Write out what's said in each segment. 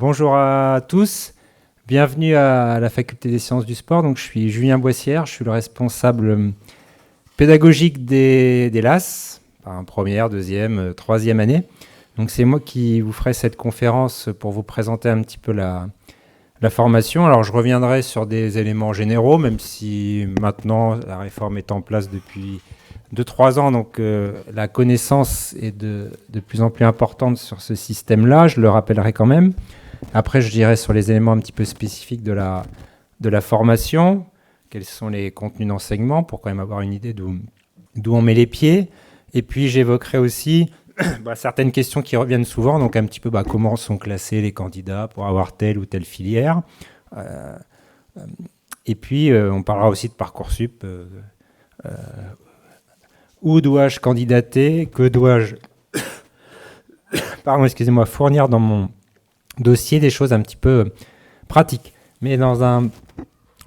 Bonjour à tous, bienvenue à la Faculté des sciences du sport. Donc, je suis Julien Boissière, je suis le responsable pédagogique des LAS, première, deuxième, troisième année. Donc, c'est moi qui vous ferai cette conférence pour vous présenter un petit peu la formation. Alors, je reviendrai sur des éléments généraux, même si maintenant la réforme est en place depuis 2-3 ans, donc la connaissance est de plus en plus importante sur ce système-là, je le rappellerai quand même. Après, je dirai sur les éléments un petit peu spécifiques de la formation, quels sont les contenus d'enseignement, pour quand même avoir une idée d'où on met les pieds. Et puis, j'évoquerai aussi certaines questions qui reviennent souvent, donc un petit peu comment sont classés les candidats pour avoir telle ou telle filière. Et puis, on parlera aussi de Parcoursup. Où dois-je candidater? Que dois-je fournir dans mon dossier? Des choses un petit peu pratiques. Mais dans un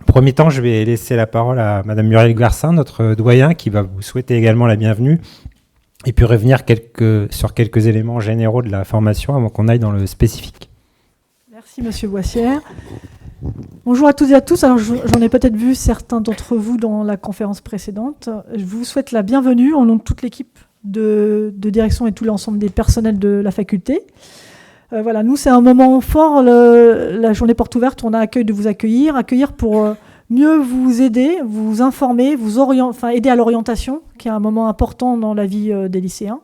premier temps, je vais laisser la parole à Madame Muriel Garcin, notre doyen, qui va vous souhaiter également la bienvenue, et puis revenir sur quelques éléments généraux de la formation avant qu'on aille dans le spécifique. Merci Monsieur Boissière. Bonjour à toutes et à tous. Alors, j'en ai peut-être vu certains d'entre vous dans la conférence précédente. Je vous souhaite la bienvenue au nom de toute l'équipe de direction et tout l'ensemble des personnels de la faculté. Voilà, nous, c'est un moment fort, la journée porte ouverte. On a accueil de vous accueillir pour mieux vous aider, vous informer, aider à l'orientation, qui est un moment important dans la vie des lycéens.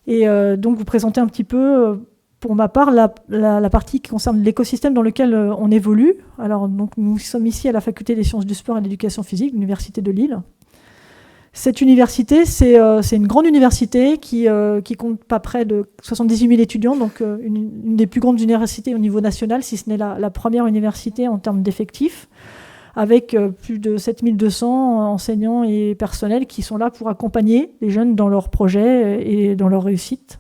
Et donc, vous présenter un petit peu... pour ma part, la partie qui concerne l'écosystème dans lequel on évolue. Alors, donc, nous sommes ici à la Faculté des sciences du sport et de l'éducation physique, l'Université de Lille. Cette université, c'est une grande université qui compte pas près de 78 000 étudiants, donc une des plus grandes universités au niveau national, si ce n'est la première université en termes d'effectifs, avec plus de 7 200 enseignants et personnels qui sont là pour accompagner les jeunes dans leurs projets et dans leur réussite.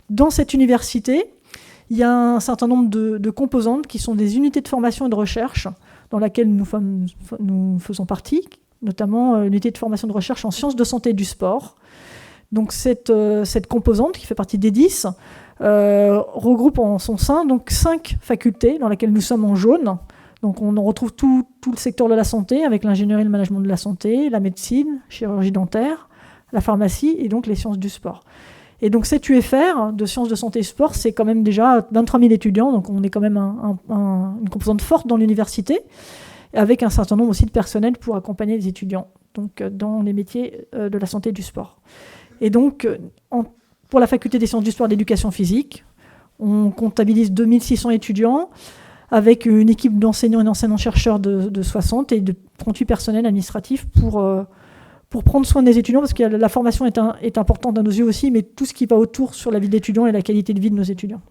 Dans cette université, il y a un certain nombre de composantes qui sont des unités de formation et de recherche dans laquelle nous faisons partie, notamment l'unité de formation et de recherche en sciences de santé et du sport. Donc cette composante, qui fait partie des 10, regroupe en son sein donc 5 facultés dans lesquelles nous sommes en jaune. Donc on retrouve tout le secteur de la santé avec l'ingénierie et le management de la santé, la médecine, chirurgie dentaire, la pharmacie et donc les sciences du sport. Et donc cette UFR de sciences de santé et sport, c'est quand même déjà 23 000 étudiants, donc on est quand même une composante forte dans l'université, avec un certain nombre aussi de personnel pour accompagner les étudiants donc, dans les métiers de la santé et du sport. Et donc, pour la faculté des sciences du sport et de l'éducation physique, on comptabilise 2600 étudiants, avec une équipe d'enseignants et d'enseignants-chercheurs de 60 et de 38 personnels administratifs pour prendre soin des étudiants, parce que la formation est importante à nos yeux aussi, mais tout ce qui va autour sur la vie d'étudiants et la qualité de vie de nos étudiants.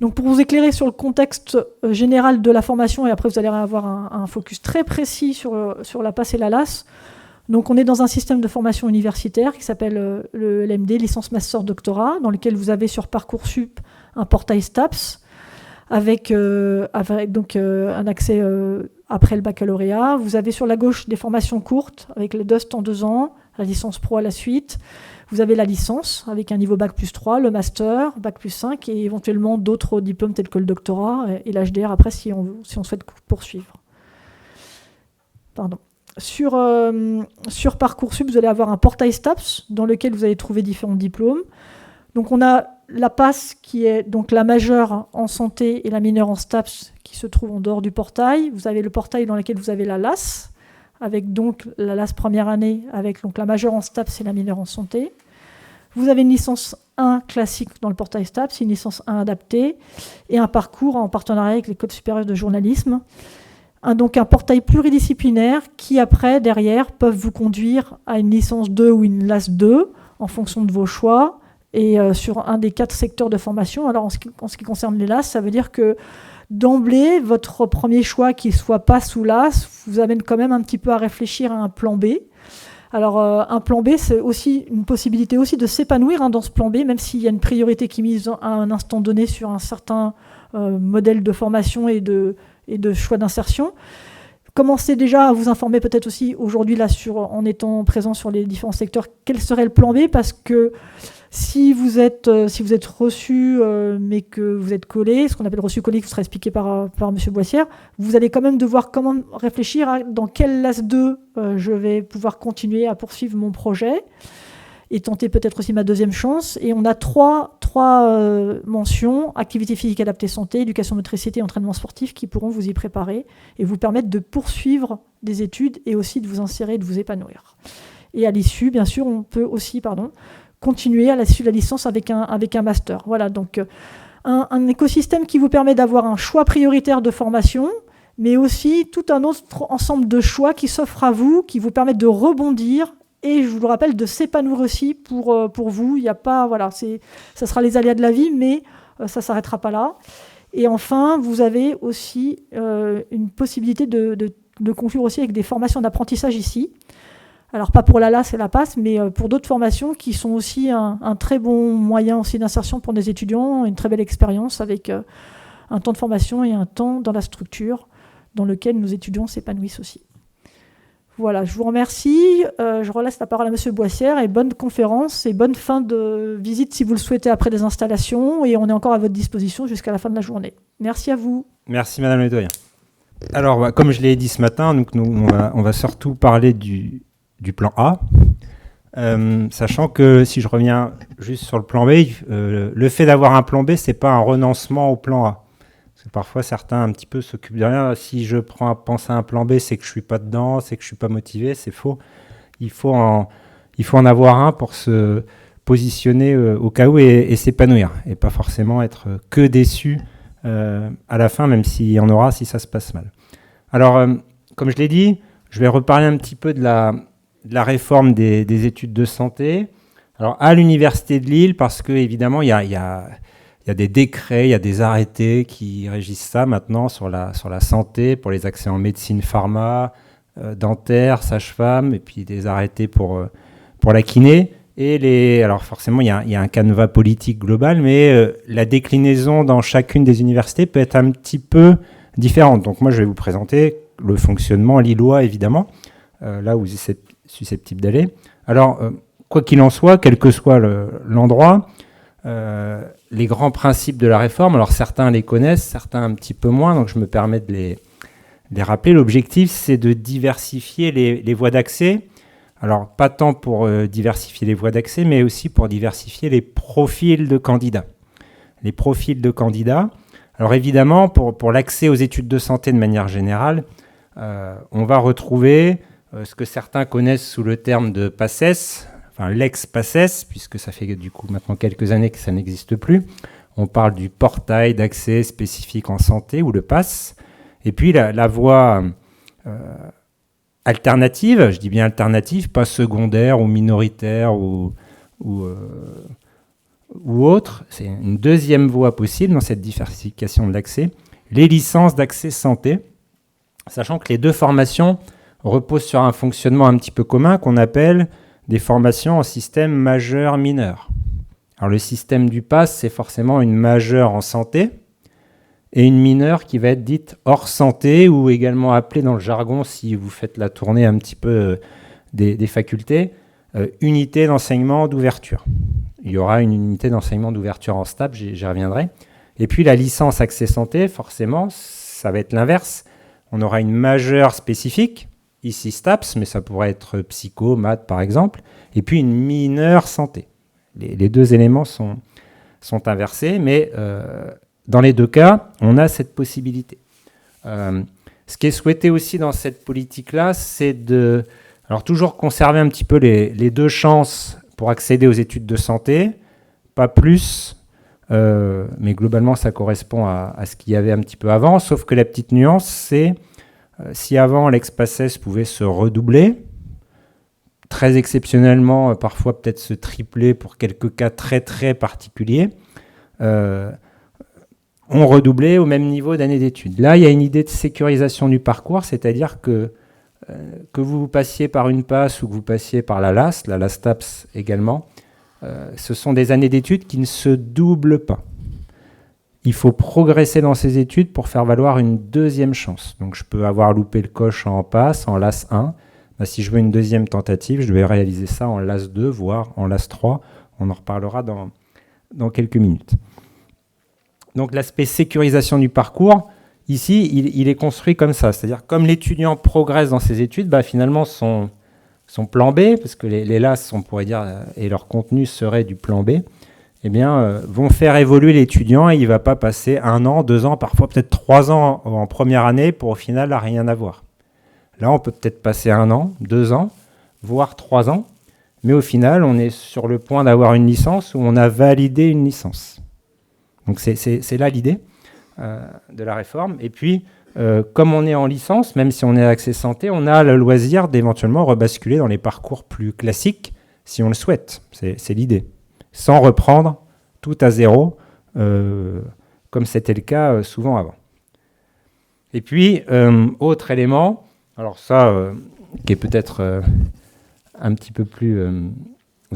Donc pour vous éclairer sur le contexte général de la formation, et après vous allez avoir un focus très précis sur la PASS et la LAS, donc on est dans un système de formation universitaire qui s'appelle le LMD, licence master doctorat, dans lequel vous avez sur Parcoursup un portail STAPS, avec donc un accès après le baccalauréat. Vous avez sur la gauche des formations courtes avec le DUST en 2 ans, la licence pro à la suite. Vous avez la licence avec un niveau Bac plus 3, le master, Bac plus 5 et éventuellement d'autres diplômes tels que le doctorat et l'HDR après si on souhaite poursuivre. Pardon. Sur Parcoursup, vous allez avoir un portail STAPS dans lequel vous allez trouver différents diplômes. Donc on a la PASS qui est donc la majeure en santé et la mineure en STAPS qui se trouve en dehors du portail. Vous avez le portail dans lequel vous avez la LAS, avec donc la LAS première année, avec donc la majeure en STAPS et la mineure en santé. Vous avez une licence 1 classique dans le portail STAPS, une licence 1 adaptée et un parcours en partenariat avec l'École supérieure de journalisme. Donc un portail pluridisciplinaire qui après, derrière, peuvent vous conduire à une licence 2 ou une LAS 2 en fonction de vos choix et sur un des 4 secteurs de formation. Alors en ce qui concerne les LAS, ça veut dire que d'emblée, votre premier choix, qu'il soit PASS ou LAS, vous amène quand même un petit peu à réfléchir à un plan B. Alors un plan B, c'est aussi une possibilité aussi de s'épanouir dans ce plan B, même s'il y a une priorité qui est mise à un instant donné sur un certain modèle de formation et de choix d'insertion. Commencez déjà à vous informer peut-être aussi aujourd'hui là en étant présent sur les différents secteurs, quel serait le plan B, parce que Si vous êtes reçu, mais que vous êtes collé, ce qu'on appelle reçu-collé, qui vous sera expliqué par M. Boissière, vous allez quand même devoir réfléchir à dans quel LAS 2 je vais pouvoir continuer à poursuivre mon projet et tenter peut-être aussi ma deuxième chance. Et on a trois mentions: activité physique adaptée santé, éducation motricité, entraînement sportif, qui pourront vous y préparer et vous permettre de poursuivre des études et aussi de vous insérer, de vous épanouir. Et à l'issue, bien sûr, on peut aussi, continuer à l'issue de la licence avec un master. Voilà, donc un écosystème qui vous permet d'avoir un choix prioritaire de formation, mais aussi tout un autre ensemble de choix qui s'offrent à vous, qui vous permettent de rebondir et, je vous le rappelle, de s'épanouir aussi pour vous. Il n'y a pas, ça sera les aléas de la vie, mais ça ne s'arrêtera pas là. Et enfin, vous avez aussi une possibilité de conclure aussi avec des formations d'apprentissage ici. Alors, pas pour la LAS et la PASS, mais pour d'autres formations qui sont aussi un très bon moyen aussi d'insertion pour des étudiants, une très belle expérience avec un temps de formation et un temps dans la structure dans lequel nos étudiants s'épanouissent aussi. Voilà, je vous remercie. Je relaisse la parole à M. Boissière et bonne conférence et bonne fin de visite si vous le souhaitez après les installations. Et on est encore à votre disposition jusqu'à la fin de la journée. Merci à vous. Merci Madame le doyen. Alors, comme je l'ai dit ce matin, donc on va surtout parler du plan A, sachant que si je reviens juste sur le plan B, le fait d'avoir un plan B, c'est pas un renoncement au plan A. Parce que parfois, certains un petit peu s'occupent de rien. Si je pense à un plan B, c'est que je suis pas dedans, c'est que je suis pas motivé, c'est faux. Il faut en avoir un pour se positionner au cas où et s'épanouir, et pas forcément être que déçu à la fin, même s'il y en aura si ça se passe mal. Alors, comme je l'ai dit, je vais reparler un petit peu de la réforme des études de santé. Alors, à l'Université de Lille, parce qu'évidemment, il y a des décrets, il y a des arrêtés qui régissent ça maintenant sur la santé, pour les accès en médecine, pharma, dentaire, sage-femme, et puis des arrêtés pour la kiné. Alors forcément, il y a un canevas politique global, mais la déclinaison dans chacune des universités peut être un petit peu différente. Donc moi, je vais vous présenter le fonctionnement lillois, évidemment, là où vous êtes susceptible d'aller. Alors, quoi qu'il en soit, quel que soit l'endroit, les grands principes de la réforme, alors certains les connaissent, certains un petit peu moins, donc je me permets de les rappeler. L'objectif, c'est de diversifier les voies d'accès. Alors, pas tant pour diversifier les voies d'accès, mais aussi pour diversifier les profils de candidats. Les profils de candidats. Alors, évidemment, pour l'accès aux études de santé de manière générale, on va retrouver ce que certains connaissent sous le terme de PACES, enfin l'ex-PACES, puisque ça fait du coup maintenant quelques années que ça n'existe plus. On parle du portail d'accès spécifique en santé, ou le PASS. Et puis la voie alternative, je dis bien alternative, pas secondaire ou minoritaire ou autre, c'est une deuxième voie possible dans cette diversification de l'accès, les licences d'accès santé, sachant que les deux formations reposent sur un fonctionnement un petit peu commun qu'on appelle des formations en système majeur-mineur. Alors le système du PASS, c'est forcément une majeure en santé et une mineure qui va être dite hors santé, ou également appelée dans le jargon, si vous faites la tournée un petit peu des facultés, unité d'enseignement d'ouverture. Il y aura une unité d'enseignement d'ouverture en STAPS, j'y reviendrai. Et puis la licence accès santé, forcément, ça va être l'inverse. On aura une majeure spécifique, ici STAPS, mais ça pourrait être psycho, maths par exemple, et puis une mineure santé. Les deux éléments sont inversés, mais dans les deux cas, on a cette possibilité. Ce qui est souhaité aussi dans cette politique-là, c'est alors toujours conserver un petit peu les deux chances pour accéder aux études de santé, pas plus, mais globalement ça correspond à ce qu'il y avait un petit peu avant, sauf que la petite nuance, c'est si avant l'ex-PACES pouvait se redoubler, très exceptionnellement, parfois peut-être se tripler pour quelques cas très très particuliers, on redoublait au même niveau d'année d'études. Là, il y a une idée de sécurisation du parcours, c'est-à-dire que vous passiez par une PASS ou que vous passiez par la LAS TAPS également, ce sont des années d'études qui ne se doublent pas. Il faut progresser dans ces études pour faire valoir une deuxième chance. Donc je peux avoir loupé le coche en PASS, en LAS 1. Si je veux une deuxième tentative, je vais réaliser ça en LAS 2, voire en LAS 3, On en reparlera dans quelques minutes. Donc l'aspect sécurisation du parcours, ici, il est construit comme ça. C'est-à-dire comme l'étudiant progresse dans ses études, finalement son plan B, parce que les LAS, on pourrait dire, et leur contenu serait du plan B, vont faire évoluer l'étudiant et il ne va pas passer 1 an, 2 ans, parfois peut-être 3 ans en première année pour au final à rien avoir. Là, on peut peut-être passer 1 an, 2 ans, voire 3 ans, mais au final, on est sur le point d'avoir une licence où on a validé une licence. Donc c'est là l'idée de la réforme. Et puis, comme on est en licence, même si on est accès santé, on a le loisir d'éventuellement rebasculer dans les parcours plus classiques si on le souhaite. C'est l'idée. Sans reprendre tout à zéro, comme c'était le cas souvent avant. Et puis, autre élément, alors ça, qui est peut-être un petit peu plus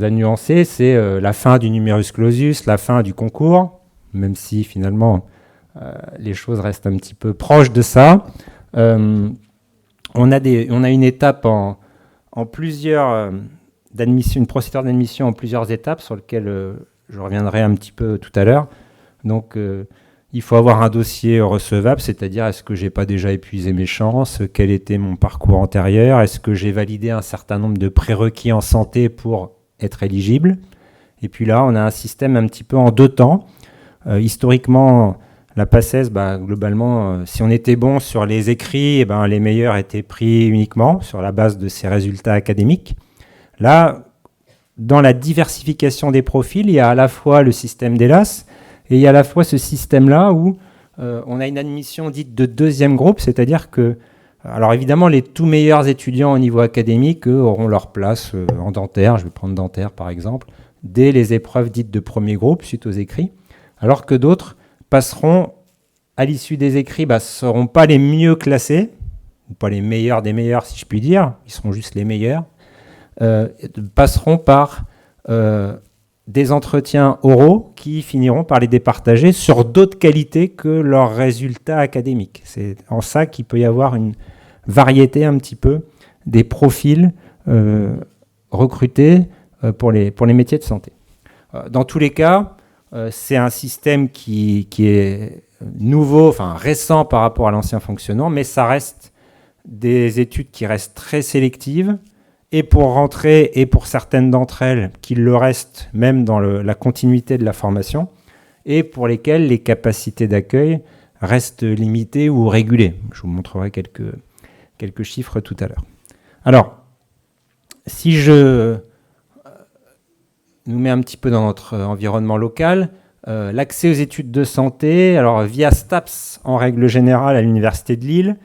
à nuancer, c'est la fin du numerus clausus, la fin du concours, même si finalement les choses restent un petit peu proches de ça. On a une étape en plusieurs d'admission, une procédure d'admission en plusieurs étapes sur lequel je reviendrai un petit peu tout à l'heure. Donc il faut avoir un dossier recevable, c'est-à-dire est-ce que j'ai pas déjà épuisé mes chances, quel était mon parcours antérieur, est-ce que j'ai validé un certain nombre de prérequis en santé pour être éligible. Et puis là, on a un système un petit peu en 2 temps. Historiquement, la PACES, globalement, si on était bon sur les écrits, les meilleurs étaient pris uniquement sur la base de ces résultats académiques. Là, dans la diversification des profils, il y a à la fois le système d'ELAS et il y a à la fois ce système-là où on a une admission dite de 2e groupe, c'est-à-dire que, alors évidemment, les tout meilleurs étudiants au niveau académique, eux, auront leur place en dentaire, je vais prendre dentaire par exemple, dès les épreuves dites de 1er groupe, suite aux écrits, alors que d'autres passeront, à l'issue des écrits, ne seront pas les mieux classés, ou pas les meilleurs des meilleurs si je puis dire, ils seront juste les meilleurs, passeront par des entretiens oraux qui finiront par les départager sur d'autres qualités que leurs résultats académiques. C'est en ça qu'il peut y avoir une variété un petit peu des profils recrutés pour les métiers de santé. Dans tous les cas, c'est un système qui est nouveau, enfin récent par rapport à l'ancien fonctionnement, mais ça reste des études qui restent très sélectives, et pour rentrer, et pour certaines d'entre elles, qui le restent même dans la continuité de la formation, et pour lesquelles les capacités d'accueil restent limitées ou régulées. Je vous montrerai quelques chiffres tout à l'heure. Alors, si je nous mets un petit peu dans notre environnement local, l'accès aux études de santé, alors via STAPS en règle générale à l'Université de Lille,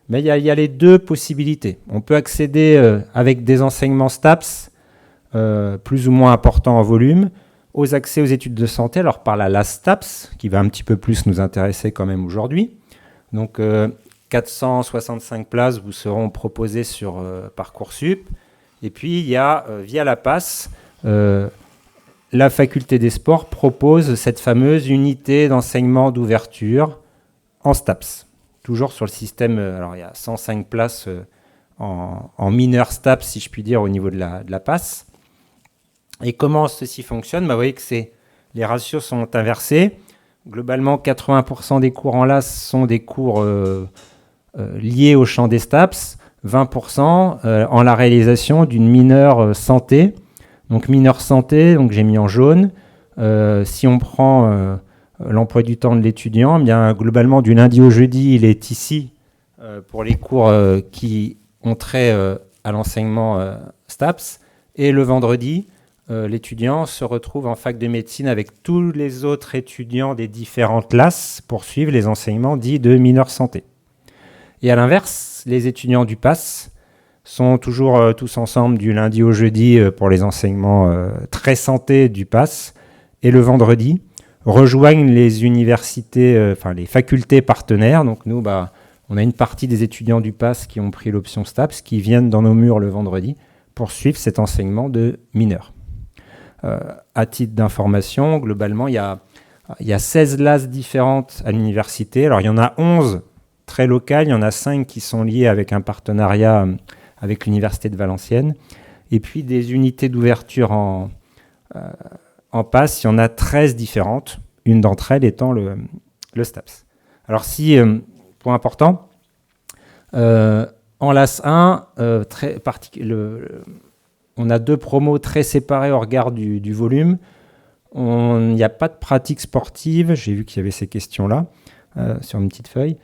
mais il y a les 2 possibilités. On peut accéder avec des enseignements STAPS plus ou moins importants en volume aux accès aux études de santé, alors par la STAPS, qui va un petit peu plus nous intéresser quand même aujourd'hui. Donc 465 places vous seront proposées sur Parcoursup. Et puis il y a via la PASS, la faculté des sports propose cette fameuse unité d'enseignement d'ouverture en STAPS. Toujours sur le système, alors il y a 105 places en mineur STAPS, si je puis dire, au niveau de la PASS. Et comment ceci fonctionne ? Vous voyez que les ratios sont inversés. Globalement, 80% des cours en LAS sont des cours liés au champ des STAPS, 20% en la réalisation d'une mineure santé. Donc mineure santé, donc j'ai mis en jaune. Si on prend l'emploi du temps de l'étudiant, globalement du lundi au jeudi, il est ici pour les cours qui ont trait à l'enseignement STAPS. Et le vendredi, l'étudiant se retrouve en fac de médecine avec tous les autres étudiants des différentes classes pour suivre les enseignements dits de mineure santé. Et à l'inverse, les étudiants du PASS sont toujours tous ensemble du lundi au jeudi pour les enseignements très santé du PASS, et le vendredi rejoignent les universités, les facultés partenaires. Donc nous, on a une partie des étudiants du PASS qui ont pris l'option STAPS, qui viennent dans nos murs le vendredi pour suivre cet enseignement de mineurs. À titre d'information, globalement, il y a 16 LAS différentes à l'université. Alors il y en a 11 très locales, il y en a 5 qui sont liées avec un partenariat avec l'Université de Valenciennes, et puis des unités d'ouverture en PASS, il y en a 13 différentes, une d'entre elles étant le STAPS. Alors si, point important, en LAS 1, on a 2 promos très séparés au regard du volume. Il n'y a pas de pratique sportive, j'ai vu qu'il y avait ces questions-là sur une petite feuille.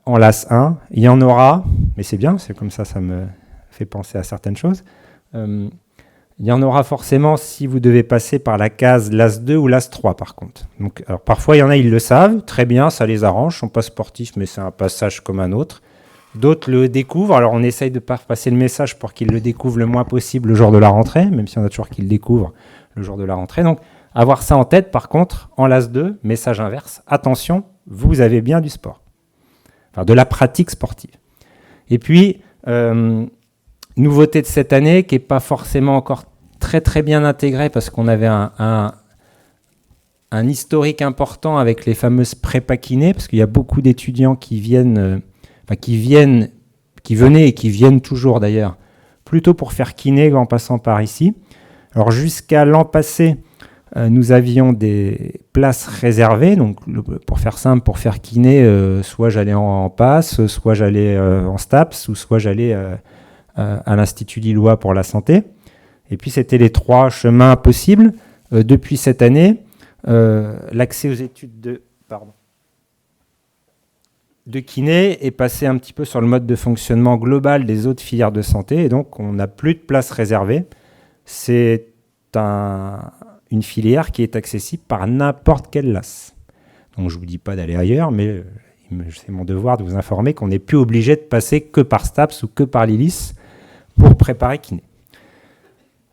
En LAS 1, il y en aura, mais c'est bien, c'est comme ça me fait penser à certaines choses. Il y en aura forcément si vous devez passer par la case LAS 2 ou LAS 3 par contre. Donc, alors, parfois, il y en a, ils le savent, très bien, ça les arrange, ils ne sont pas sportifs, mais c'est un passage comme un autre. D'autres le découvrent, alors on essaye de passer le message pour qu'ils le découvrent le moins possible le jour de la rentrée, même si on a toujours qu'ils le découvrent le jour de la rentrée. Donc, avoir ça en tête, par contre, en LAS 2, message inverse, attention, vous avez bien du sport. Enfin, de la pratique sportive. Et puis, nouveauté de cette année, qui n'est pas forcément encore très très bien intégrée, parce qu'on avait un historique important avec les fameuses prépa kiné, parce qu'il y a beaucoup d'étudiants qui venaient et qui viennent toujours d'ailleurs, plutôt pour faire kiné en passant par ici. Alors jusqu'à l'an passé, nous avions des places réservées, donc pour faire simple, pour faire kiné, soit j'allais en PASS, soit j'allais en STAPS, ou soit j'allais à l'Institut Lillois pour la santé. Et puis c'était les 3 chemins possibles. Depuis cette année, l'accès aux études de kiné est passé un petit peu sur le mode de fonctionnement global des autres filières de santé, et donc on n'a plus de place réservée. C'est une filière qui est accessible par n'importe quel LAS. Donc je ne vous dis pas d'aller ailleurs, mais c'est mon devoir de vous informer qu'on n'est plus obligé de passer que par STAPS ou que par l'ILIS pour préparer kiné.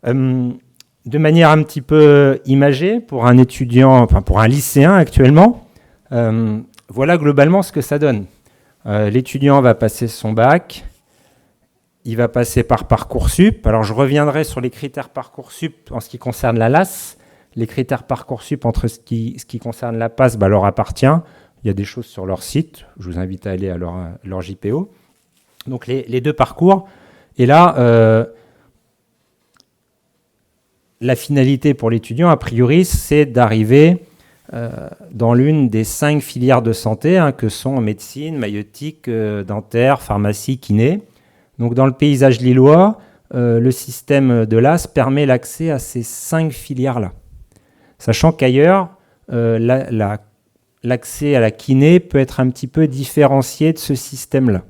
De manière un petit peu imagée, pour un étudiant, enfin pour un lycéen actuellement, voilà globalement ce que ça donne. L'étudiant va passer son bac, il va passer par Parcoursup. Alors je reviendrai sur les critères Parcoursup en ce qui concerne la LAS. Les critères Parcoursup entre ce qui concerne la PASS leur appartient. Il y a des choses sur leur site. Je vous invite à aller à leur JPO. Donc les 2 parcours. Et là, la finalité pour l'étudiant, a priori, c'est d'arriver dans l'une des 5 filières de santé que sont médecine, maïeutique, dentaire, pharmacie, kiné. Donc dans le paysage lillois, le système de LAS permet l'accès à ces 5 filières-là. Sachant qu'ailleurs, l'accès à la kiné peut être un petit peu différencié de ce système-là.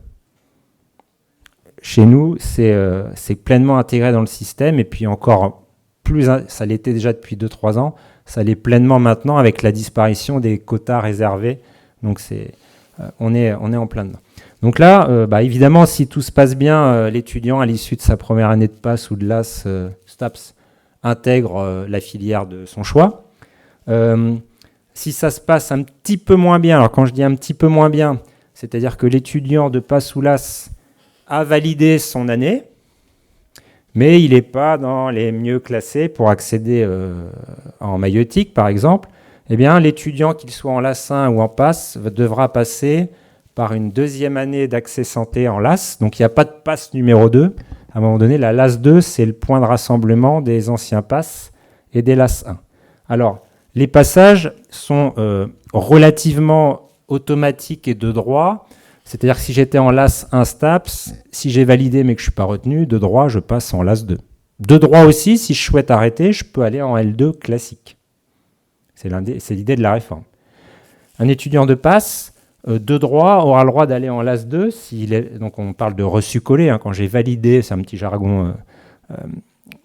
Chez nous, c'est pleinement intégré dans le système, et puis encore plus, ça l'était déjà depuis 2-3 ans, ça l'est pleinement maintenant avec la disparition des quotas réservés. Donc on est en plein dedans. Donc là, évidemment, si tout se passe bien, l'étudiant à l'issue de sa première année de PASS ou de LAS STAPS intègre la filière de son choix. Si ça se passe un petit peu moins bien, alors quand je dis un petit peu moins bien, c'est-à-dire que l'étudiant de PASS ou LAS a validé son année, mais il n'est pas dans les mieux classés pour accéder en maïeutique, par exemple, eh bien, l'étudiant, qu'il soit en LAS 1 ou en PASS, devra passer par une 2e année d'accès santé en LAS. Donc, il n'y a pas de PASS numéro 2. À un moment donné, la LAS 2, c'est le point de rassemblement des anciens PASS et des LAS 1. Alors, les passages sont relativement automatiques et de droit. C'est-à-dire que si j'étais en LAS 1 STAPS, si j'ai validé mais que je ne suis pas retenu, de droit, je passe en LAS 2. De droit aussi, si je souhaite arrêter, je peux aller en L2 classique. C'est l'idée de la réforme. Un étudiant de PASS, de droit, aura le droit d'aller en LAS 2. Donc on parle de reçu-collé, quand j'ai validé, c'est un petit jargon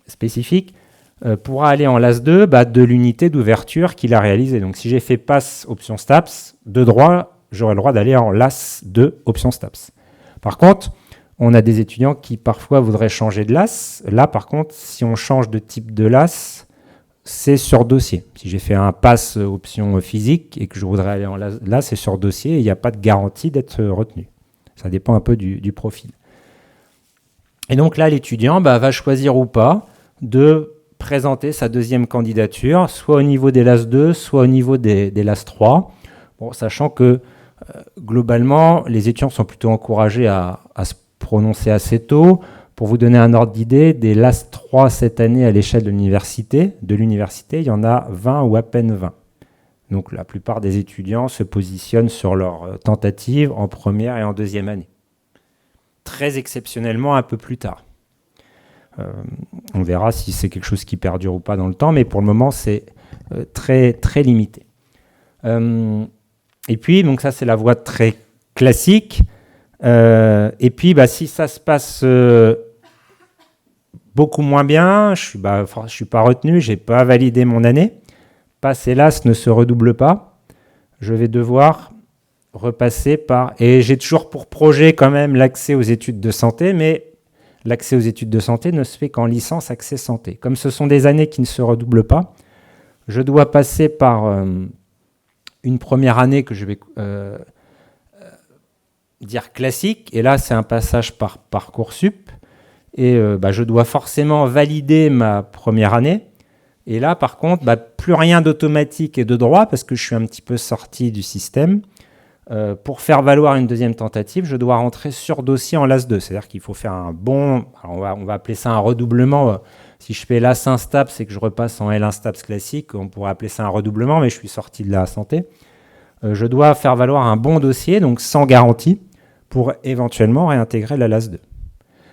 spécifique, pourra aller en LAS 2 de l'unité d'ouverture qu'il a réalisée. Donc si j'ai fait PASS option STAPS, de droit, j'aurai le droit d'aller en LAS 2 option STAPS. Par contre, on a des étudiants qui parfois voudraient changer de LAS. Là, par contre, si on change de type de LAS, c'est sur dossier. Si j'ai fait un PASS option physique et que je voudrais aller en LAS, là, c'est sur dossier et il n'y a pas de garantie d'être retenu. Ça dépend un peu du profil. Et donc là, l'étudiant va choisir ou pas de présenter sa 2e candidature, soit au niveau des LAS 2, soit au niveau des LAS 3. Bon, sachant que globalement, les étudiants sont plutôt encouragés à se prononcer assez tôt, Pour vous donner un ordre d'idée, des LAS 3 cette année à l'échelle de l'université, il y en a 20 ou à peine 20. Donc la plupart des étudiants se positionnent sur leur tentative en première et en deuxième année. Très exceptionnellement un peu plus tard. On verra si c'est quelque chose qui perdure ou pas dans le temps, mais pour le moment c'est très, très limité. Et puis, donc ça c'est la voie très classique. Et puis si ça se passe beaucoup moins bien, je suis pas retenu, j'ai pas validé mon année, passe hélas ne se redouble pas, je vais devoir repasser par... Et j'ai toujours pour projet quand même l'accès aux études de santé, mais l'accès aux études de santé ne se fait qu'en licence accès santé. Comme ce sont des années qui ne se redoublent pas, je dois passer par une première année que je vais dire classique, et là c'est un passage par Parcoursup, et je dois forcément valider ma première année, et là par contre plus rien d'automatique et de droit, parce que je suis un petit peu sorti du système. Pour faire valoir une deuxième tentative, je dois rentrer sur dossier en LAS 2, c'est-à-dire qu'il faut faire un bon, alors on va appeler ça un redoublement. Si je fais LAS 1 STAPS et que je repasse en L1 STAPS classique, on pourrait appeler ça un redoublement, mais je suis sorti de la santé. Je dois faire valoir un bon dossier, donc sans garantie, pour éventuellement réintégrer la LAS 2.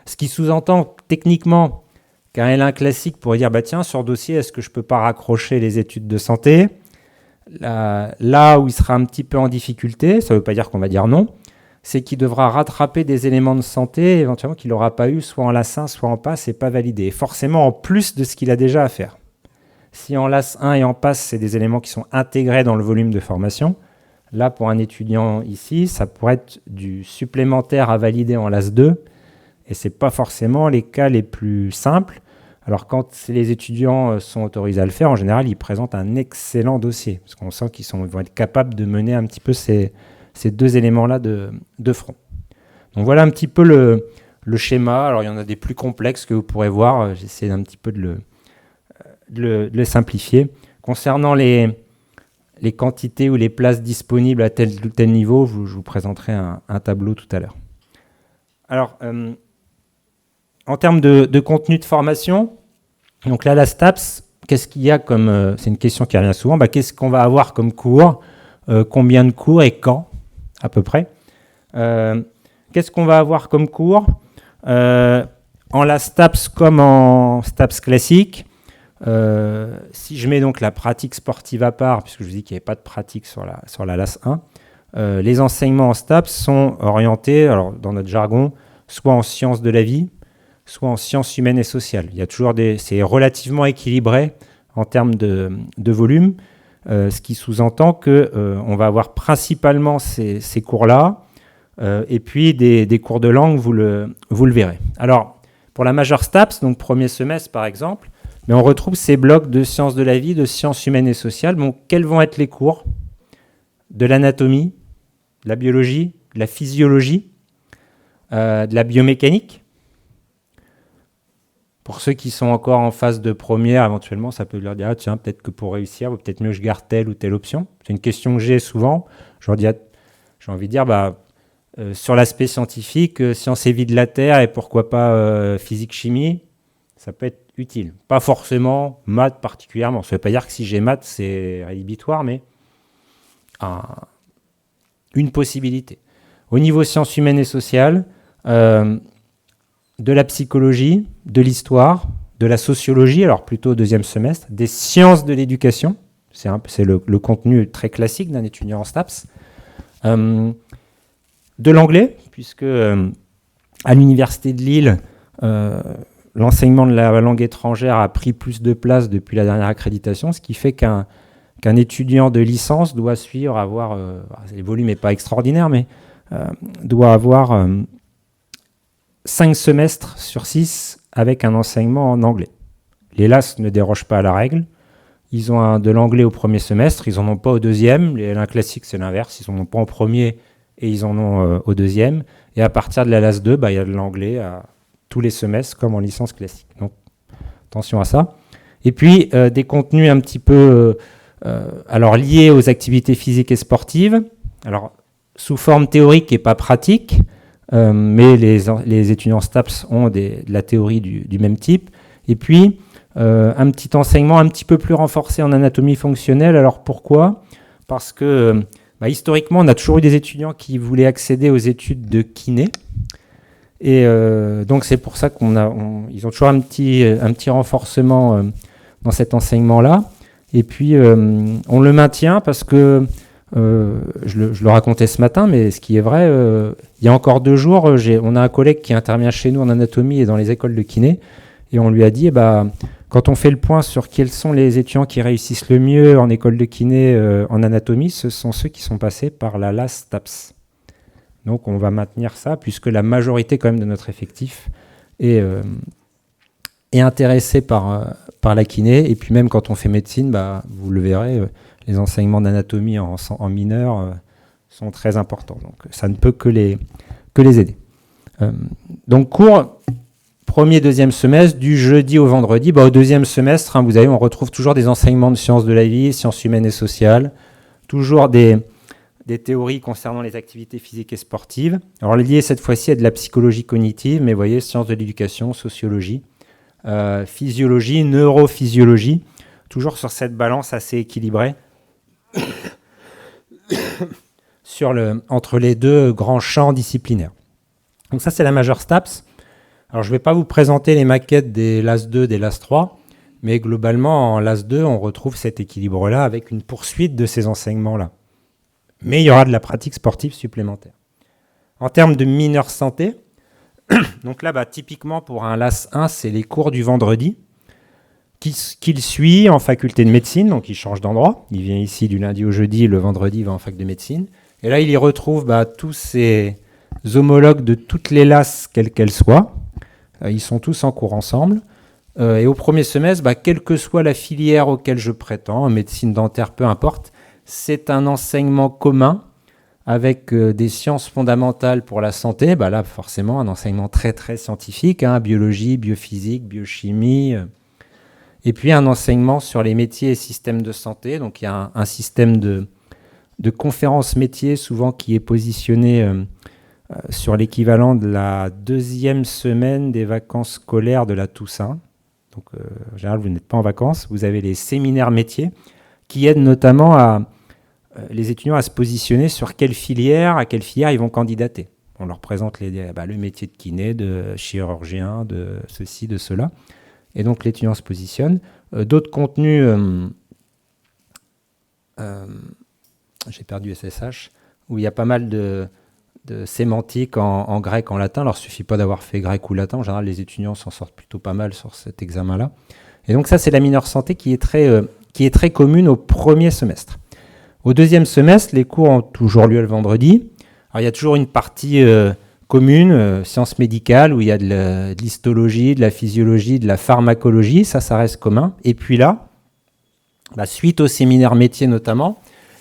Ce qui sous-entend techniquement qu'un L1 classique pourrait dire, tiens, sur dossier, est-ce que je ne peux pas raccrocher les études de santé ? Là où il sera un petit peu en difficulté, ça ne veut pas dire qu'on va dire non, c'est qu'il devra rattraper des éléments de santé éventuellement qu'il n'aura pas eu soit en LAS 1, soit en PASS et pas validé. Et forcément en plus de ce qu'il a déjà à faire. Si en LAS 1 et en PASS, c'est des éléments qui sont intégrés dans le volume de formation, là pour un étudiant ici, ça pourrait être du supplémentaire à valider en LAS 2, et ce n'est pas forcément les cas les plus simples. Alors quand les étudiants sont autorisés à le faire, en général, ils présentent un excellent dossier, parce qu'on sent qu'ils vont être capables de mener un petit peu ces deux éléments-là de front. Donc voilà un petit peu le schéma. Alors il y en a des plus complexes que vous pourrez voir. J'essaie un petit peu de le simplifier. Concernant les quantités ou les places disponibles à tel ou tel niveau, je vous présenterai un tableau tout à l'heure. Alors, en termes de contenu de formation, donc là, la STAPS, qu'est-ce qu'il y a comme... c'est une question qui revient souvent. Qu'est-ce qu'on va avoir comme cours, combien de cours et quand, à peu près. Qu'est-ce qu'on va avoir comme cours en la STAPS comme en STAPS classique. Si je mets donc la pratique sportive à part, puisque je vous dis qu'il n'y avait pas de pratique sur la LAS 1, les enseignements en STAPS sont orientés, alors dans notre jargon, soit en sciences de la vie, soit en sciences humaines et sociales. Il y a toujours c'est relativement équilibré en termes de volume, ce qui sous-entend qu'on va avoir principalement ces cours-là, et puis des cours de langue, vous le verrez. Alors, pour la majeure STAPS, donc premier semestre par exemple, mais on retrouve ces blocs de sciences de la vie, de sciences humaines et sociales. Bon, quels vont être les cours ? De l'anatomie, de la biologie, de la physiologie, de la biomécanique. Pour ceux qui sont encore en phase de première, éventuellement, ça peut leur dire tiens, peut-être que pour réussir, ou peut-être mieux je garde telle ou telle option. C'est une question que j'ai souvent. J'ai envie de dire, sur l'aspect scientifique, sciences et vie de la Terre, et pourquoi pas physique-chimie, ça peut être utile. Pas forcément maths particulièrement. Ça ne veut pas dire que si j'ai maths, c'est rédhibitoire, mais une possibilité. Au niveau sciences humaines et sociales, de la psychologie, de l'histoire, de la sociologie, alors plutôt au deuxième semestre, des sciences de l'éducation, c'est le contenu très classique d'un étudiant en STAPS, de l'anglais, puisque à l'université de Lille, l'enseignement de la langue étrangère a pris plus de place depuis la dernière accréditation, ce qui fait qu'un étudiant de licence doit suivre, le volume n'est pas extraordinaire, mais doit avoir 5 semestres sur 6 avec un enseignement en anglais. Les LAS ne dérogent pas à la règle. Ils ont de l'anglais au premier semestre, ils n'en ont pas au deuxième. Les L1 classiques, c'est l'inverse, ils n'en ont pas au premier et ils en ont au deuxième. Et à partir de la LAS 2, il y a de l'anglais à tous les semestres comme en licence classique. Donc, attention à ça. Et puis, des contenus un petit peu liés aux activités physiques et sportives. Alors, sous forme théorique et pas pratique. mais les étudiants STAPS ont de la théorie du même type. Et puis, un petit enseignement un petit peu plus renforcé en anatomie fonctionnelle. Alors pourquoi ? Parce que historiquement, on a toujours eu des étudiants qui voulaient accéder aux études de kiné. Et donc c'est pour ça ils ont toujours un petit renforcement dans cet enseignement-là. Et puis on le maintient parce que, je le racontais ce matin, mais ce qui est vrai, il y a encore 2 jours, on a un collègue qui intervient chez nous en anatomie et dans les écoles de kiné, et on lui a dit, quand on fait le point sur quels sont les étudiants qui réussissent le mieux en école de kiné en anatomie, ce sont ceux qui sont passés par la LAS TAPS. Donc on va maintenir ça, puisque la majorité quand même de notre effectif est intéressé par la kiné. Et puis même quand on fait médecine, vous le verrez, les enseignements d'anatomie en mineur sont très importants. Donc ça ne peut que les aider. Donc cours premier, deuxième semestre, du jeudi au vendredi. Au deuxième semestre, vous savez, on retrouve toujours des enseignements de sciences de la vie, sciences humaines et sociales, toujours des théories concernant les activités physiques et sportives. Alors liées cette fois-ci à de la psychologie cognitive, mais vous voyez, sciences de l'éducation, sociologie, physiologie, neurophysiologie, toujours sur cette balance assez équilibrée entre les 2 grands champs disciplinaires. Donc ça, c'est la majeure STAPS. Alors je ne vais pas vous présenter les maquettes des LAS 2, des LAS 3, mais globalement, en LAS 2, on retrouve cet équilibre-là avec une poursuite de ces enseignements-là. Mais il y aura de la pratique sportive supplémentaire. En termes de mineurs santé, donc là, typiquement pour un LAS 1, c'est les cours du vendredi qu'il suit en faculté de médecine, donc il change d'endroit. Il vient ici du lundi au jeudi, le vendredi, il va en fac de médecine. Et là, il y retrouve tous ses homologues de toutes les LAS, quelles qu'elles soient. Ils sont tous en cours ensemble. Et au premier semestre, quelle que soit la filière auquel je prétends, médecine dentaire, peu importe, c'est un enseignement commun avec des sciences fondamentales pour la santé. Là, forcément, un enseignement très, très scientifique, biologie, biophysique, biochimie. Et puis, un enseignement sur les métiers et systèmes de santé. Donc, il y a un système de conférences métiers, souvent qui est positionné sur l'équivalent de la 2e semaine des vacances scolaires de la Toussaint. Donc, en général, vous n'êtes pas en vacances. Vous avez les séminaires métiers qui aident notamment les étudiants à se positionner sur à quelle filière ils vont candidater. On leur présente le métier de kiné, de chirurgien, de ceci, de cela. Et donc, l'étudiant se positionne. D'autres contenus, j'ai perdu SSH, où il y a pas mal de sémantique en grec, en latin. Alors, il ne suffit pas d'avoir fait grec ou latin. En général, les étudiants s'en sortent plutôt pas mal sur cet examen-là. Et donc, ça, c'est la mineure santé qui est très commune au premier semestre. Au deuxième semestre, les cours ont toujours lieu le vendredi. Alors, il y a toujours une partie commune, sciences médicales, où il y a de l'histologie, de la physiologie, de la pharmacologie. Ça reste commun. Et puis là, suite au séminaire métier notamment,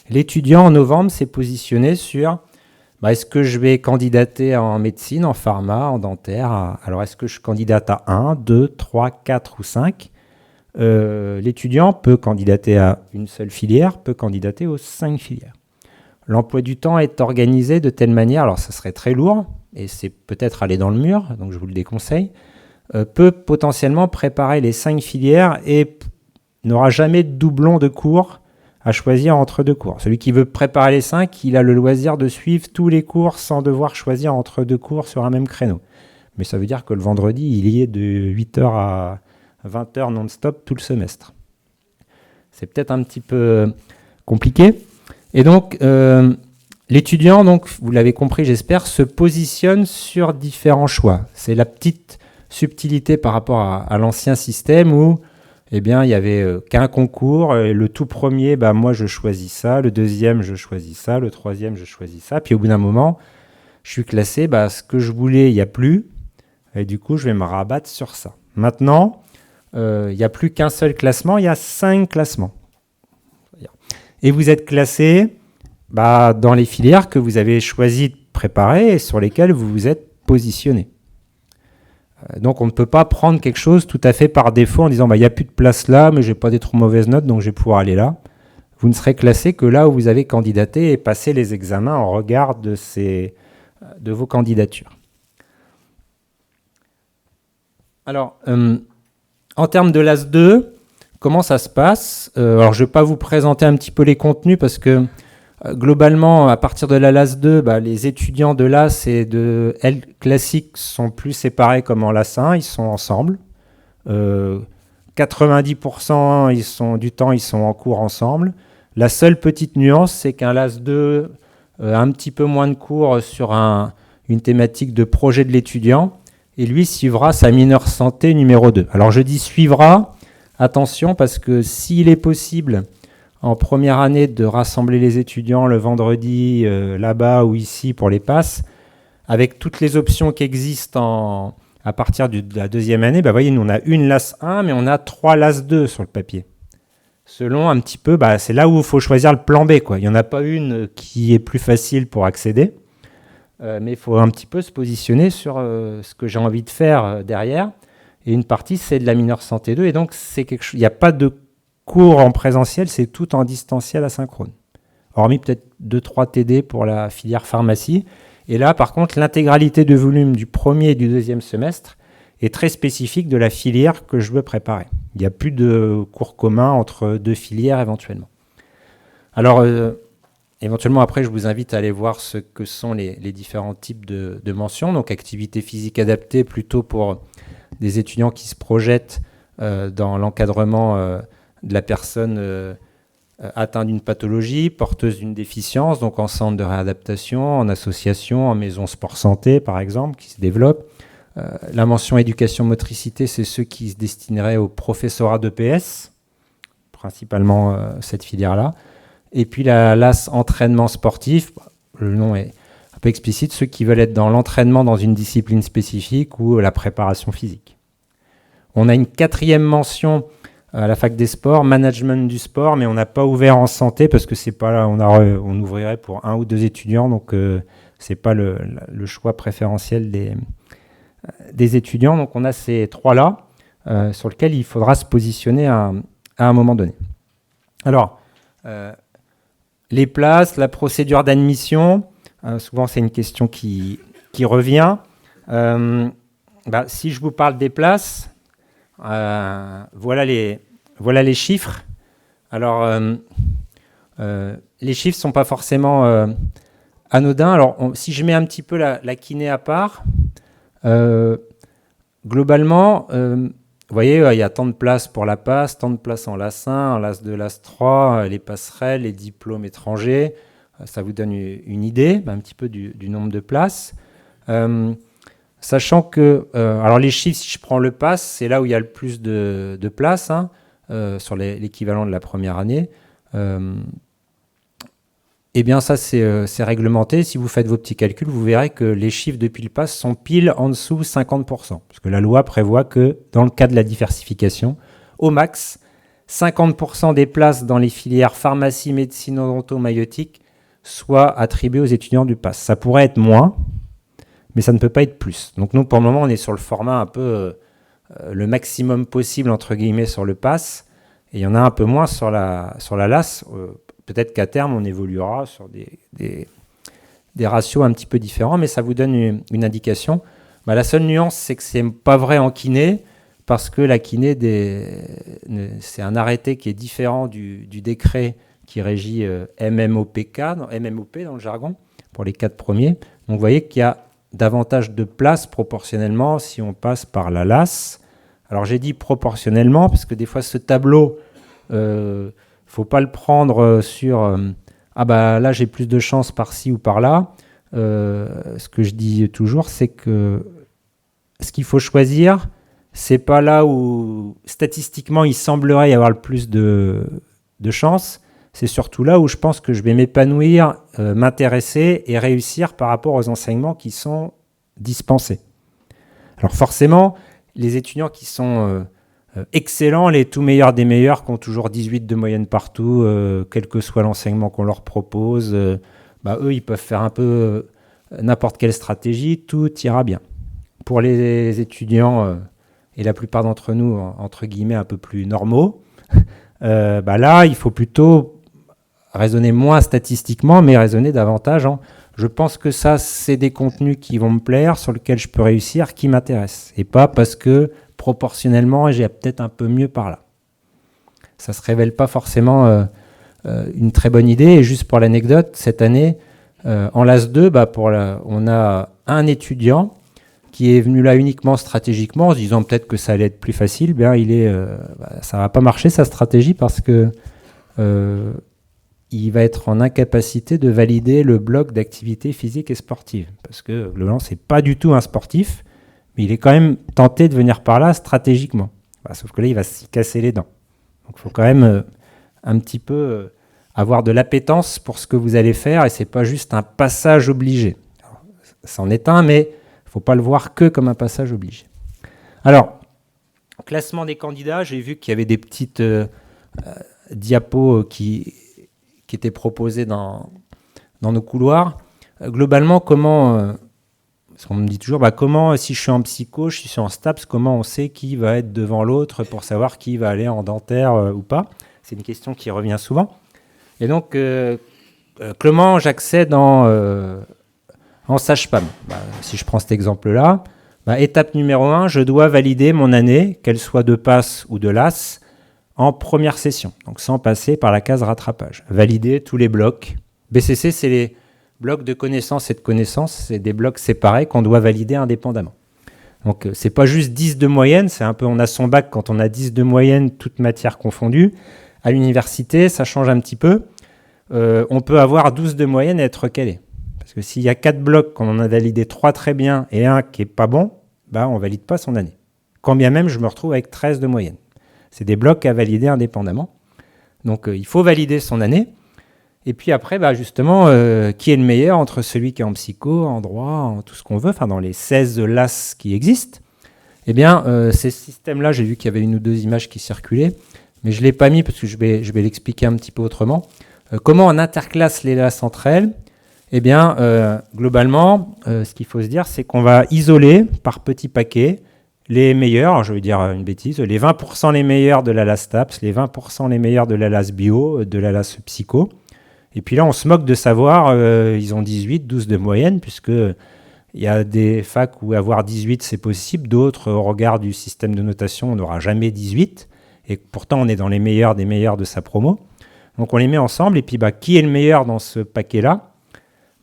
l'étudiant en novembre s'est positionné sur est-ce que je vais candidater en médecine, en pharma, en dentaire. Alors, est-ce que je candidate à 1, 2, 3, 4 ou 5 L'étudiant peut candidater à une seule filière, peut candidater aux 5 filières. L'emploi du temps est organisé de telle manière, alors ça serait très lourd, et c'est peut-être aller dans le mur, donc je vous le déconseille, peut potentiellement préparer les 5 filières et n'aura jamais de doublon de cours à choisir entre 2 cours. Celui qui veut préparer les 5, il a le loisir de suivre tous les cours sans devoir choisir entre 2 cours sur un même créneau. Mais ça veut dire que le vendredi, il y est de 8h à 20h non-stop tout le semestre. C'est peut-être un petit peu compliqué. Et donc, l'étudiant, donc, vous l'avez compris, j'espère, se positionne sur différents choix. C'est la petite subtilité par rapport à l'ancien système où il n'y avait qu'un concours. Et le tout premier, moi, je choisis ça. Le deuxième, je choisis ça. Le troisième, je choisis ça. Puis au bout d'un moment, je suis classé. Ce que je voulais, il n'y a plus. Et du coup, je vais me rabattre sur ça. Maintenant, il n'y a plus qu'un seul classement. Il y a 5 classements. Et vous êtes classé dans les filières que vous avez choisi de préparer et sur lesquelles vous vous êtes positionné. Donc, on ne peut pas prendre quelque chose tout à fait par défaut en disant il n'y a plus de place là, mais je n'ai pas des trop mauvaises notes, donc je vais pouvoir aller là. Vous ne serez classé que là où vous avez candidaté et passé les examens en regard de ces vos candidatures. Alors, en termes de l'AS 2, comment ça se passe? Alors, je ne vais pas vous présenter un petit peu les contenus parce que globalement, à partir de la LAS 2, les étudiants de l'AS et de L classique sont plus séparés comme en LAS 1, ils sont ensemble. 90% du temps, ils sont en cours ensemble. La seule petite nuance, c'est qu'un LAS 2 a un petit peu moins de cours sur une thématique de projet de l'étudiant, et lui suivra sa mineure santé numéro 2. Alors je dis suivra, attention, parce que s'il est possible en première année de rassembler les étudiants le vendredi là-bas ou ici pour les passes, avec toutes les options qui existent à partir de la deuxième année, voyez, nous on a une LAS 1, mais on a 3 LAS 2 sur le papier. Selon un petit peu, c'est là où il faut choisir le plan B, quoi. Il n'y en a pas une qui est plus facile pour accéder, mais il faut un petit peu se positionner sur ce que j'ai envie de faire derrière. Et une partie, c'est de la mineure santé 2, et donc c'est quelque chose. Il n'y a pas de cours en présentiel, c'est tout en distanciel asynchrone. Hormis peut-être 2-3 TD pour la filière pharmacie. Et là, par contre, l'intégralité de volume du premier et du deuxième semestre est très spécifique de la filière que je veux préparer. Il n'y a plus de cours communs entre deux filières éventuellement. Alors, éventuellement, après, je vous invite à aller voir ce que sont les différents types de mentions. Donc, activité physique adaptée, plutôt pour des étudiants qui se projettent dans l'encadrement de la personne atteinte d'une pathologie, porteuse d'une déficience, donc en centre de réadaptation, en association, en maison sport santé, par exemple, qui se développe. La mention éducation motricité, c'est ceux qui se destineraient au professorat d'EPS, principalement cette filière-là. Et puis la LAS entraînement sportif, le nom est un peu explicite, ceux qui veulent être dans l'entraînement dans une discipline spécifique ou la préparation physique. On a une quatrième mention à la fac des sports, management du sport, mais on n'a pas ouvert en santé parce que c'est pas là, on ouvrirait pour 1 ou 2 étudiants, donc c'est pas le choix préférentiel des étudiants. Donc on a ces 3-là sur lesquels il faudra se positionner à un moment donné. Alors, les places, la procédure d'admission, souvent c'est une question qui revient. Si je vous parle des places, voilà les chiffres. Alors, les chiffres ne sont pas forcément anodins. Alors, si je mets un petit peu la kiné à part, globalement, vous voyez, il y a tant de places pour la passe, tant de places en LAS 1, en LAS 2, LAS 3, les passerelles, les diplômes étrangers. Ça vous donne une idée un petit peu du nombre de places. Sachant que, alors les chiffres, si je prends le pass, c'est là où il y a le plus de places sur l'équivalent de la première année. Eh bien ça, c'est réglementé. Si vous faites vos petits calculs, vous verrez que les chiffres depuis le pass sont pile en dessous 50%. Parce que la loi prévoit que, dans le cas de la diversification, au max, 50% des places dans les filières pharmacie, médecine, odonto, maïeutique soient attribuées aux étudiants du pass. Ça pourrait être moins, mais ça ne peut pas être plus. Donc nous, pour le moment, on est sur le format un peu le maximum possible, entre guillemets, sur le pass, et il y en a un peu moins sur la LAS. Peut-être qu'à terme, on évoluera sur des ratios un petit peu différents, mais ça vous donne une indication. La seule nuance, c'est que ce n'est pas vrai en kiné, parce que la kiné, c'est un arrêté qui est différent du décret qui régit MMOP dans le jargon, pour les 4 premiers. Donc vous voyez qu'il y a davantage de place proportionnellement si on passe par la LAS. Alors j'ai dit proportionnellement, parce que des fois ce tableau, faut pas le prendre sur là j'ai plus de chance par-ci ou par-là. Ce que je dis toujours, c'est que ce qu'il faut choisir, c'est pas là où statistiquement il semblerait y avoir le plus de chance. C'est surtout là où je pense que je vais m'épanouir, m'intéresser et réussir par rapport aux enseignements qui sont dispensés. Alors forcément, les étudiants qui sont excellents, les tout meilleurs des meilleurs, qui ont toujours 18 de moyenne partout, quel que soit l'enseignement qu'on leur propose, eux, ils peuvent faire un peu n'importe quelle stratégie, tout ira bien. Pour les étudiants, et la plupart d'entre nous, entre guillemets, un peu plus normaux, là, il faut plutôt raisonner moins statistiquement, mais raisonner davantage en je pense que ça, c'est des contenus qui vont me plaire, sur lesquels je peux réussir, qui m'intéressent. Et pas parce que, proportionnellement, j'ai peut-être un peu mieux par là. Ça ne se révèle pas forcément une très bonne idée. Et juste pour l'anecdote, cette année, en LAS 2, on a un étudiant qui est venu là uniquement stratégiquement, en se disant peut-être que ça allait être plus facile. Ça ne va pas marcher, sa stratégie, parce que il va être en incapacité de valider le bloc d'activité physique et sportive. Parce que globalement, ce n'est pas du tout un sportif, mais il est quand même tenté de venir par là stratégiquement. Sauf que là, il va s'y casser les dents. Donc il faut quand même un petit peu avoir de l'appétence pour ce que vous allez faire, et ce n'est pas juste un passage obligé. Alors, c'en est un, mais il ne faut pas le voir que comme un passage obligé. Alors, classement des candidats, j'ai vu qu'il y avait des petites diapos qui étaient proposées dans nos couloirs. Globalement, comment... parce qu'on me dit toujours, comment, si je suis en psycho, je suis en STAPS, comment on sait qui va être devant l'autre pour savoir qui va aller en dentaire ou pas? C'est une question qui revient souvent. Et donc, comment j'accède en sage-femme? Si je prends cet exemple-là, étape numéro 1, je dois valider mon année, qu'elle soit de PASS ou de LAS, en première session, donc sans passer par la case rattrapage. Valider tous les blocs. BCC, c'est les blocs de connaissances et de connaissances, c'est des blocs séparés qu'on doit valider indépendamment. Donc, c'est pas juste 10 de moyenne, c'est un peu, on a son bac quand on a 10 de moyenne, toutes matières confondues. À l'université, ça change un petit peu. On peut avoir 12 de moyenne et être recalé. Parce que s'il y a 4 blocs, qu'on en a validé 3 très bien et un qui n'est pas bon, on ne valide pas son année. Quand bien même, je me retrouve avec 13 de moyenne. C'est des blocs à valider indépendamment. Donc, il faut valider son année. Et puis après, justement, qui est le meilleur entre celui qui est en psycho, en droit, en tout ce qu'on veut, dans les 16 LAS qui existent? Eh bien, ces systèmes-là, j'ai vu qu'il y avait une ou deux images qui circulaient, mais je ne l'ai pas mis parce que je vais l'expliquer un petit peu autrement. Comment on interclasse les LAS entre elles? Eh bien, globalement, ce qu'il faut se dire, c'est qu'on va isoler par petits paquets les meilleurs, alors je vais dire une bêtise, les 20% les meilleurs de la LAS TAPS, les 20% les meilleurs de la LAS bio, de la LAS psycho. Et puis là, on se moque de savoir, ils ont 18, 12 de moyenne, puisqu'il y a des facs où avoir 18, c'est possible. D'autres, au regard du système de notation, on n'aura jamais 18. Et pourtant, on est dans les meilleurs des meilleurs de sa promo. Donc, on les met ensemble. Et puis, qui est le meilleur dans ce paquet-là?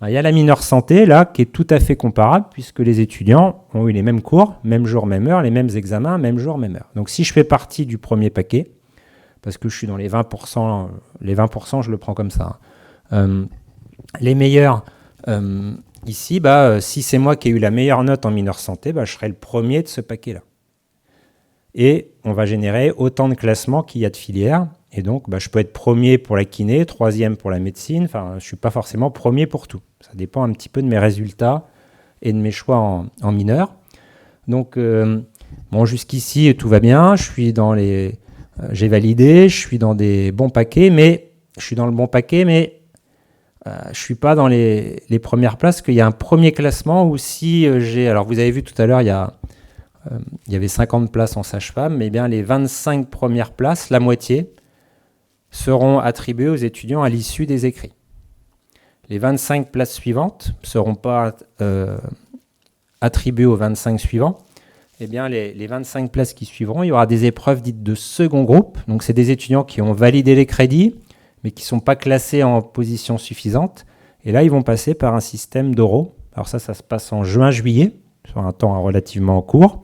Il y a la mineure santé, là, qui est tout à fait comparable, puisque les étudiants ont eu les mêmes cours, même jour, même heure, les mêmes examens, même jour, même heure. Donc, si je fais partie du premier paquet, parce que je suis dans les 20%, je le prends comme ça. Les meilleurs, ici, si c'est moi qui ai eu la meilleure note en mineure santé, je serai le premier de ce paquet-là. Et on va générer autant de classements qu'il y a de filières. Et donc, je peux être premier pour la kiné, troisième pour la médecine. Enfin, je ne suis pas forcément premier pour tout. Ça dépend un petit peu de mes résultats et de mes choix en mineur. Donc, jusqu'ici, tout va bien. Je suis dans les... j'ai validé, je suis dans des bons paquets, mais je suis dans le bon paquet, mais je ne suis pas dans les premières places, parce qu'il y a un premier classement où si j'ai... Alors, vous avez vu tout à l'heure, il y avait 50 places en sage-femme, mais bien les 25 premières places, la moitié, seront attribuées aux étudiants à l'issue des écrits. Les 25 places suivantes ne seront pas attribuées aux 25 suivants. Eh bien, les 25 places qui suivront, il y aura des épreuves dites de second groupe. Donc, c'est des étudiants qui ont validé les crédits, mais qui ne sont pas classés en position suffisante. Et là, ils vont passer par un système d'oraux. Alors ça se passe en juin-juillet, sur un temps relativement court,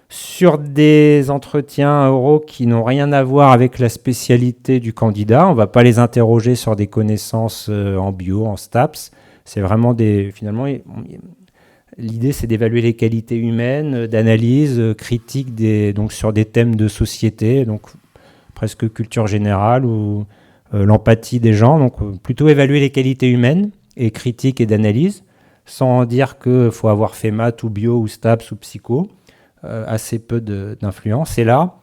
sur des entretiens oraux qui n'ont rien à voir avec la spécialité du candidat. On ne va pas les interroger sur des connaissances en bio, en STAPS. C'est vraiment finalement, l'idée, c'est d'évaluer les qualités humaines, d'analyse, critique, donc sur des thèmes de société, donc presque culture générale ou l'empathie des gens. Donc plutôt évaluer les qualités humaines et critique et d'analyse, sans dire qu'il faut avoir fait maths ou bio ou STAPS ou psycho. Assez peu d'influence. Et là,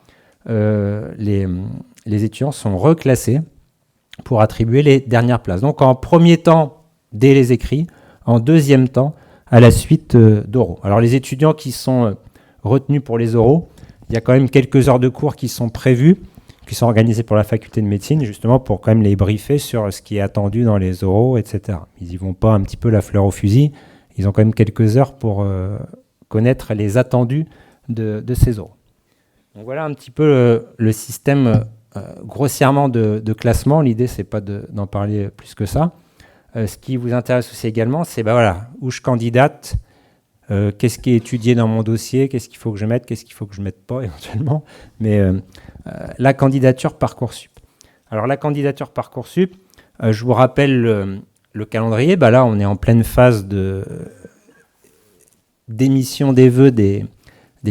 les étudiants sont reclassés pour attribuer les dernières places. Donc en premier temps, dès les écrits, en deuxième temps, à la suite d'oraux. Alors les étudiants qui sont retenus pour les oraux, il y a quand même quelques heures de cours qui sont prévues, qui sont organisés pour la faculté de médecine, justement pour quand même les briefer sur ce qui est attendu dans les oraux, etc. Ils n'y vont pas un petit peu la fleur au fusil, ils ont quand même quelques heures pour connaître les attendus de ces oraux. Donc voilà un petit peu le système grossièrement de classement. L'idée, c'est pas d'en parler plus que ça. Ce qui vous intéresse aussi également, c'est où je candidate, qu'est-ce qui est étudié dans mon dossier, qu'est-ce qu'il faut que je mette, qu'est-ce qu'il faut que je ne mette pas éventuellement. Mais la candidature Parcoursup. Alors la candidature Parcoursup, je vous rappelle le calendrier. Là, on est en pleine phase d'émission des vœux des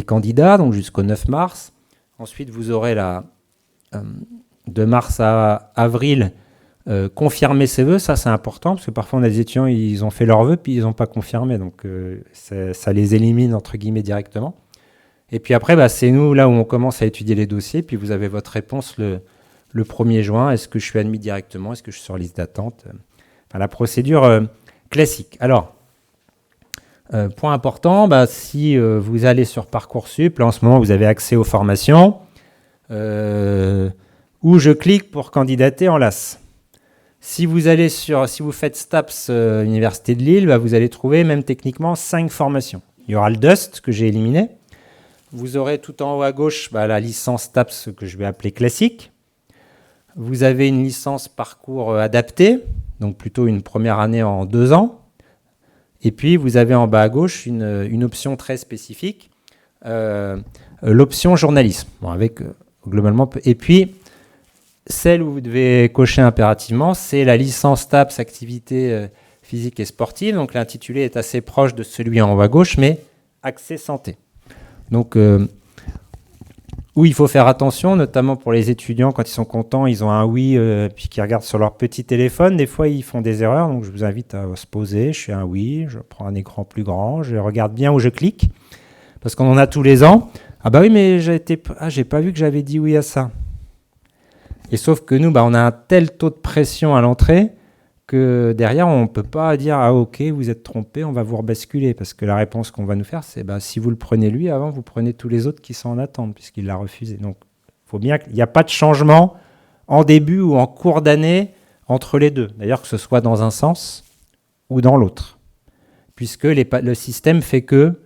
candidats, donc jusqu'au 9 mars. Ensuite, vous aurez de mars à avril confirmer ses vœux. Ça, c'est important, parce que parfois, on a des étudiants, ils ont fait leurs vœux, puis ils n'ont pas confirmé. Donc, ça les élimine, entre guillemets, directement. Et puis après, c'est nous, là où on commence à étudier les dossiers, puis vous avez votre réponse le 1er juin. Est-ce que je suis admis directement? Est-ce que je suis sur liste d'attente? La procédure classique. Alors, point important, si vous allez sur Parcoursup, là en ce moment vous avez accès aux formations, où je clique pour candidater en LAS. Si vous faites STAPS Université de Lille, vous allez trouver même techniquement 5 formations. Il y aura le DUST que j'ai éliminé. Vous aurez tout en haut à gauche la licence STAPS que je vais appeler classique. Vous avez une licence parcours adapté, donc plutôt une première année en 2 ans. Et puis, vous avez en bas à gauche une option très spécifique, l'option journalisme, globalement. Et puis, celle où vous devez cocher impérativement, c'est la licence STAPS activité physique et sportive. Donc, l'intitulé est assez proche de celui en haut à gauche, mais accès santé. Donc, où il faut faire attention, notamment pour les étudiants, quand ils sont contents, ils ont un oui, puis qu'ils regardent sur leur petit téléphone. Des fois, ils font des erreurs, donc je vous invite à se poser. Je fais un oui, je prends un écran plus grand, je regarde bien où je clique, parce qu'on en a tous les ans. Ah oui, mais j'ai pas vu que j'avais dit oui à ça. Et sauf que nous, on a un tel taux de pression à l'entrée que derrière, on ne peut pas dire « Ah ok, vous êtes trompé, on va vous rebasculer ». Parce que la réponse qu'on va nous faire, c'est si vous le prenez lui, avant, vous prenez tous les autres qui sont en attente, puisqu'il l'a refusé. Donc, il faut bien qu'il n'y a pas de changement en début ou en cours d'année entre les deux. D'ailleurs, que ce soit dans un sens ou dans l'autre. Puisque le système fait que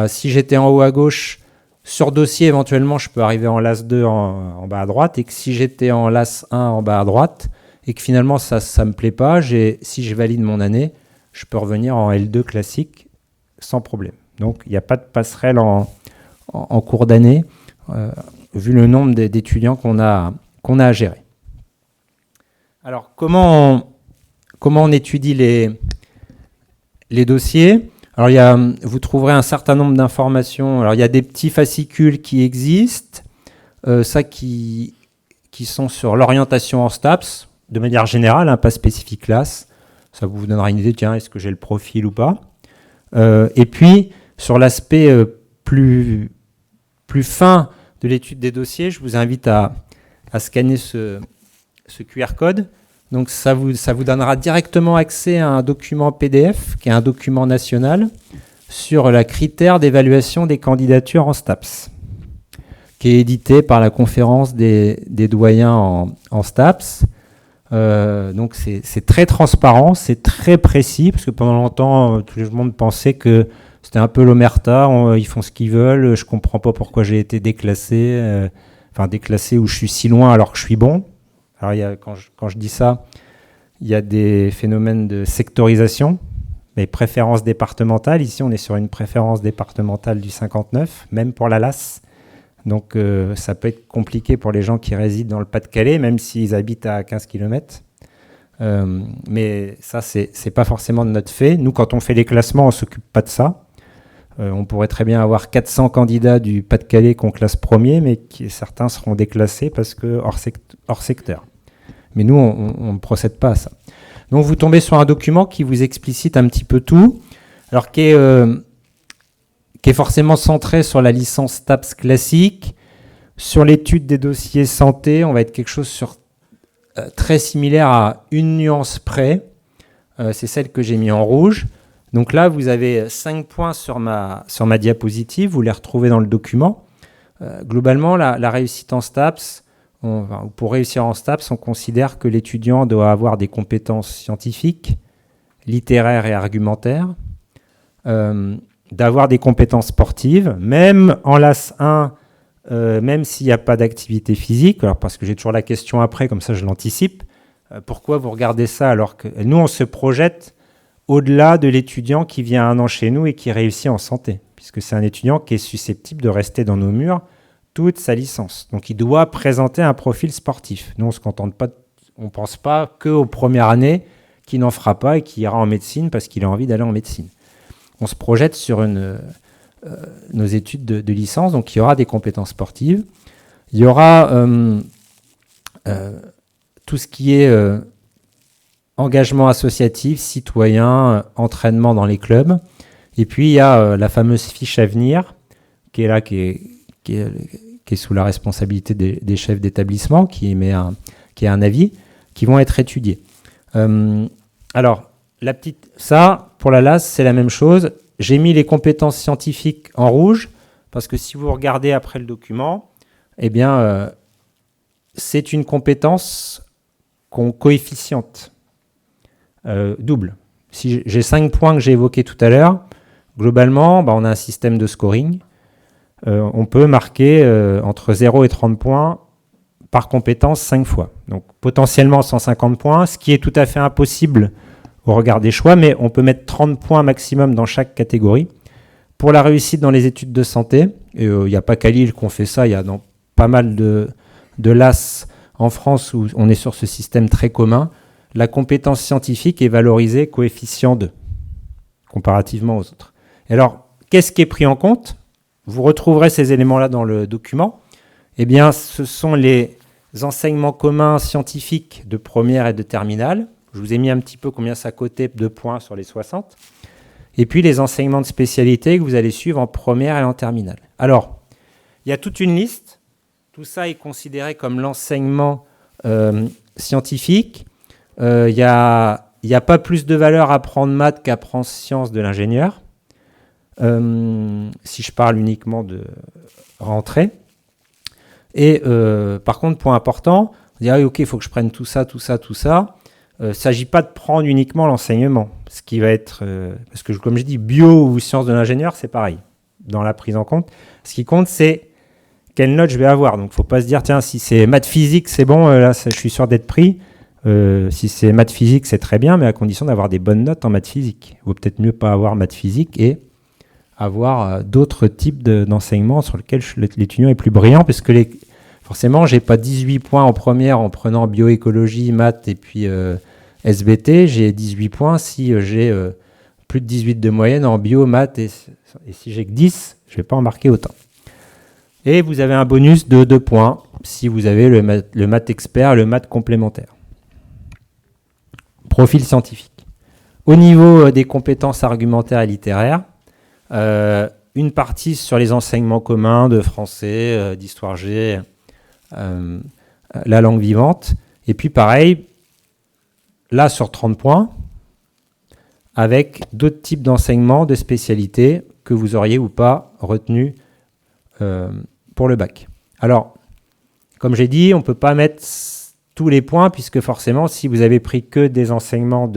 si j'étais en haut à gauche, sur dossier, éventuellement, je peux arriver en LAS 2 en bas à droite, et que si j'étais en LAS 1 en bas à droite, et que finalement ça ne me plaît pas, si je valide mon année, je peux revenir en L2 classique sans problème. Donc il n'y a pas de passerelle en cours d'année, vu le nombre d'étudiants qu'on a à gérer. Alors comment on étudie les dossiers? Alors vous trouverez un certain nombre d'informations. Alors il y a des petits fascicules qui existent, qui sont sur l'orientation en STAPS, de manière générale, pas spécifique classe. Ça vous donnera une idée, tiens, est-ce que j'ai le profil ou pas. Et puis, sur l'aspect plus fin de l'étude des dossiers, je vous invite à scanner ce QR code. Donc, ça vous donnera directement accès à un document PDF, qui est un document national, sur la critère d'évaluation des candidatures en STAPS, qui est édité par la conférence des doyens en STAPS. Donc c'est très transparent, c'est très précis, parce que pendant longtemps, tout le monde pensait que c'était un peu l'omerta, ils font ce qu'ils veulent, je comprends pas pourquoi j'ai été déclassé, déclassé où je suis si loin alors que je suis bon. Alors quand je dis ça, il y a des phénomènes de sectorisation, mais préférences départementales. Ici, on est sur une préférence départementale du 59, même pour la LAS. Donc ça peut être compliqué pour les gens qui résident dans le Pas-de-Calais, même s'ils habitent à 15 km. Mais ça, c'est pas forcément de notre fait. Nous, quand on fait les classements, on ne s'occupe pas de ça. On pourrait très bien avoir 400 candidats du Pas-de-Calais qu'on classe premier, mais certains seront déclassés parce que hors secteur. Mais nous, on ne procède pas à ça. Donc vous tombez sur un document qui vous explicite un petit peu tout, alors qui est forcément centré sur la licence STAPS classique. Sur l'étude des dossiers santé, on va être quelque chose très similaire à une nuance près. C'est celle que j'ai mis en rouge. Donc là, vous avez 5 points sur ma diapositive. Vous les retrouvez dans le document. Globalement, la réussite en STAPS, pour réussir en STAPS, on considère que l'étudiant doit avoir des compétences scientifiques, littéraires et argumentaires, d'avoir des compétences sportives, même en LAS 1, même s'il n'y a pas d'activité physique, alors parce que j'ai toujours la question après, comme ça je l'anticipe, pourquoi vous regardez ça alors que nous on se projette au-delà de l'étudiant qui vient un an chez nous et qui réussit en santé, puisque c'est un étudiant qui est susceptible de rester dans nos murs toute sa licence. Donc il doit présenter un profil sportif. Nous on se contente pas, on pense pas qu'aux premières années qui n'en fera pas et qui ira en médecine parce qu'il a envie d'aller en médecine. On se projette sur nos études de licence, donc il y aura des compétences sportives. Il y aura tout ce qui est engagement associatif, citoyen, entraînement dans les clubs. Et puis il y a la fameuse fiche à venir, qui est là, qui est sous la responsabilité des chefs d'établissement, qui est un avis, qui vont être étudiés. Alors, ça, pour la LAS, c'est la même chose. J'ai mis les compétences scientifiques en rouge, parce que si vous regardez après le document, eh bien, c'est une compétence qu'on coefficiente double. Si j'ai 5 points que j'ai évoqués tout à l'heure, globalement, on a un système de scoring. On peut marquer entre 0 et 30 points par compétence 5 fois. Donc potentiellement 150 points, ce qui est tout à fait impossible au regard des choix, mais on peut mettre 30 points maximum dans chaque catégorie. Pour la réussite dans les études de santé, il n'y a pas qu'à Lille qu'on fait ça, il y a dans pas mal de LAS en France où on est sur ce système très commun, la compétence scientifique est valorisée coefficient 2, comparativement aux autres. Et alors, qu'est-ce qui est pris en compte ? Vous retrouverez ces éléments-là dans le document. Eh bien, ce sont les enseignements communs scientifiques de première et de terminale. Je vous ai mis un petit peu combien ça cotait de points sur les 60. Et puis les enseignements de spécialité que vous allez suivre en première et en terminale. Alors, il y a toute une liste. Tout ça est considéré comme l'enseignement scientifique. Il n'y a pas plus de valeur à apprendre maths qu'apprendre sciences de l'ingénieur. Si je parle uniquement de rentrée. Et par contre, point important, on dirait ok, il faut que je prenne tout ça. Il ne s'agit pas de prendre uniquement l'enseignement. Ce qui va être, parce que comme je dis, bio ou sciences de l'ingénieur, c'est pareil dans la prise en compte. Ce qui compte, c'est quelle note je vais avoir. Donc, il ne faut pas se dire, tiens, si c'est maths physique, c'est bon, là, je suis sûr d'être pris. Si c'est maths physique, c'est très bien, mais à condition d'avoir des bonnes notes en maths physique. Il vaut peut-être mieux pas avoir maths physique et avoir d'autres types d'enseignements sur lesquels l'étudiant est plus brillant, parce que forcément, je n'ai pas 18 points en première en prenant bioécologie, maths et puis SBT. J'ai 18 points si j'ai plus de 18 de moyenne en bio, maths, et si j'ai que 10, je ne vais pas en marquer autant. Et vous avez un bonus de 2 points si vous avez le maths expert, le maths complémentaire. Profil scientifique. Au niveau des compétences argumentaires et littéraires, une partie sur les enseignements communs de français, d'histoire G, la langue vivante. Et puis pareil, là sur 30 points, avec d'autres types d'enseignements, de spécialités que vous auriez ou pas retenu pour le bac. Alors, comme j'ai dit, on ne peut pas mettre tous les points, puisque forcément, si vous avez pris que des enseignements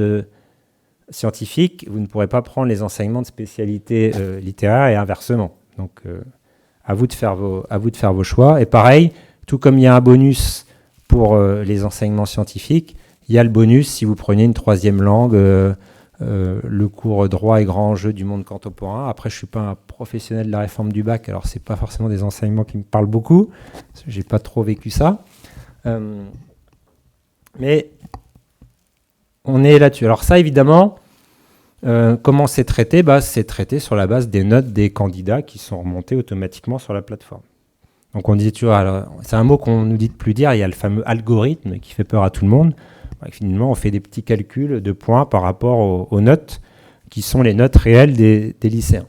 scientifiques, vous ne pourrez pas prendre les enseignements de spécialité littéraire et inversement. Donc, à vous de faire vos choix. Et pareil, tout comme il y a un bonus pour les enseignements scientifiques, il y a le bonus si vous prenez une troisième langue, le cours droit et grands enjeux du monde contemporain. Après, je ne suis pas un professionnel de la réforme du bac, alors ce n'est pas forcément des enseignements qui me parlent beaucoup. Je n'ai pas trop vécu ça. Mais on est là-dessus. Alors ça, évidemment, comment c'est traité ? C'est traité sur la base des notes des candidats qui sont remontées automatiquement sur la plateforme. Donc on disait, tu vois, alors, c'est un mot qu'on nous dit de plus dire, il y a le fameux algorithme qui fait peur à tout le monde. Finalement, on fait des petits calculs de points par rapport aux notes qui sont les notes réelles des lycéens.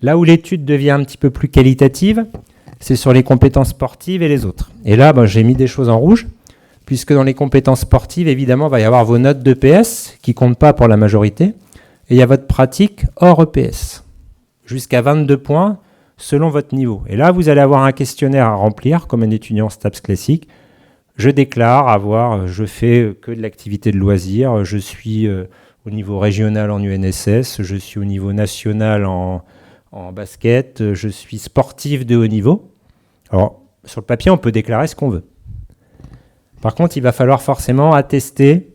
Là où l'étude devient un petit peu plus qualitative, c'est sur les compétences sportives et les autres. Et là, j'ai mis des choses en rouge, puisque dans les compétences sportives, évidemment, il va y avoir vos notes d'EPS qui ne comptent pas pour la majorité, et il y a votre pratique hors EPS, jusqu'à 22 points selon votre niveau. Et là, vous allez avoir un questionnaire à remplir, comme un étudiant STAPS classique, je déclare je fais que de l'activité de loisir, je suis au niveau régional en UNSS, je suis au niveau national en basket, je suis sportif de haut niveau. Alors, sur le papier, on peut déclarer ce qu'on veut. Par contre, il va falloir forcément attester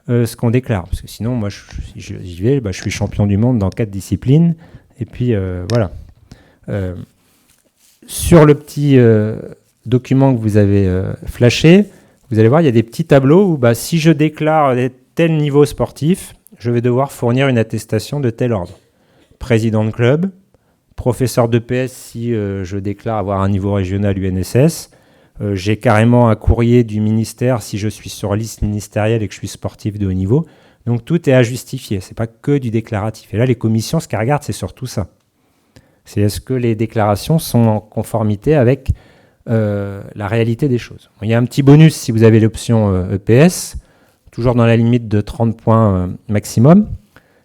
ce qu'on déclare. Parce que sinon, moi, si j'y vais, je suis champion du monde dans 4 disciplines. Et puis, voilà. Sur le petit document que vous avez flashé, vous allez voir, il y a des petits tableaux où si je déclare tel niveau sportif, je vais devoir fournir une attestation de tel ordre. Président de club, professeur d'EPS si je déclare avoir un niveau régional UNSS. J'ai carrément un courrier du ministère si je suis sur liste ministérielle et que je suis sportif de haut niveau. Donc tout est à justifier, ce n'est pas que du déclaratif. Et là, les commissions, ce qu'elles regardent, c'est surtout ça. C'est est-ce que les déclarations sont en conformité avec la réalité des choses. Il y a un petit bonus si vous avez l'option EPS, toujours dans la limite de 30 points maximum.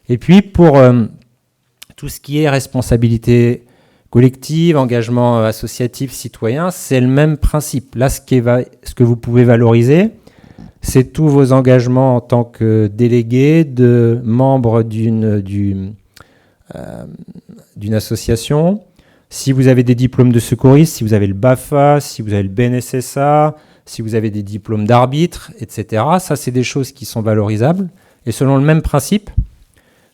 Et puis pour tout ce qui est responsabilité collective, engagement associatif, citoyen, c'est le même principe. Là, ce que vous pouvez valoriser, c'est tous vos engagements en tant que délégué, de membre d'une association. Si vous avez des diplômes de secouriste, si vous avez le BAFA, si vous avez le BNSSA, si vous avez des diplômes d'arbitre, etc. Ça, c'est des choses qui sont valorisables. Et selon le même principe,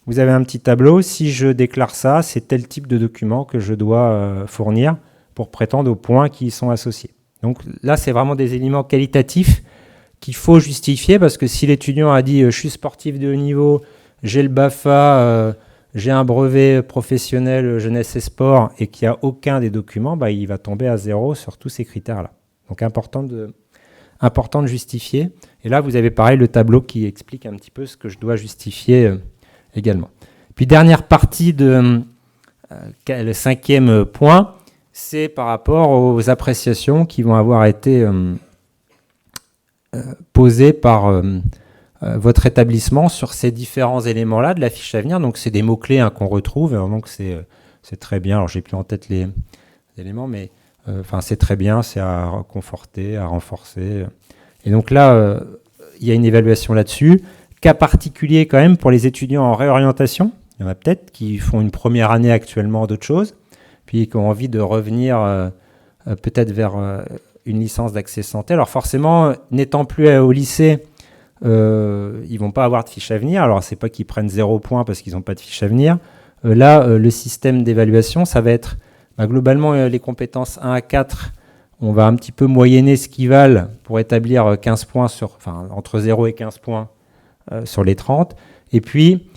vous avez un petit tableau. Si je déclare ça, c'est tel type de document que je dois fournir pour prétendre aux points qui y sont associés. Donc là, c'est vraiment des éléments qualitatifs qu'il faut justifier parce que si l'étudiant a dit « je suis sportif de haut niveau, j'ai le BAFA, j'ai un brevet professionnel jeunesse et sport » et qu'il n'y a aucun des documents, il va tomber à 0 sur tous ces critères-là. Donc important de justifier. Et là, vous avez pareil le tableau qui explique un petit peu ce que je dois justifier également. Puis dernière partie le 5e point, c'est par rapport aux appréciations qui vont avoir été posées par votre établissement sur ces différents éléments-là de la fiche à venir. Donc c'est des mots-clés qu'on retrouve, donc c'est très bien. Alors j'ai plus en tête les éléments, mais c'est très bien, c'est à conforter, à renforcer. Et donc là, il y a une évaluation là-dessus. Cas particulier quand même pour les étudiants en réorientation. Il y en a peut-être qui font une première année actuellement d'autres choses, puis qui ont envie de revenir peut-être vers une licence d'accès santé. Alors forcément, n'étant plus au lycée, ils ne vont pas avoir de fiche à venir. Alors c'est pas qu'ils prennent 0 points parce qu'ils n'ont pas de fiche à venir. Là, le système d'évaluation, ça va être globalement les compétences 1 à 4. On va un petit peu moyenner ce qu'ils valent pour établir 15 points entre 0 et 15 points sur les 30. Et puis,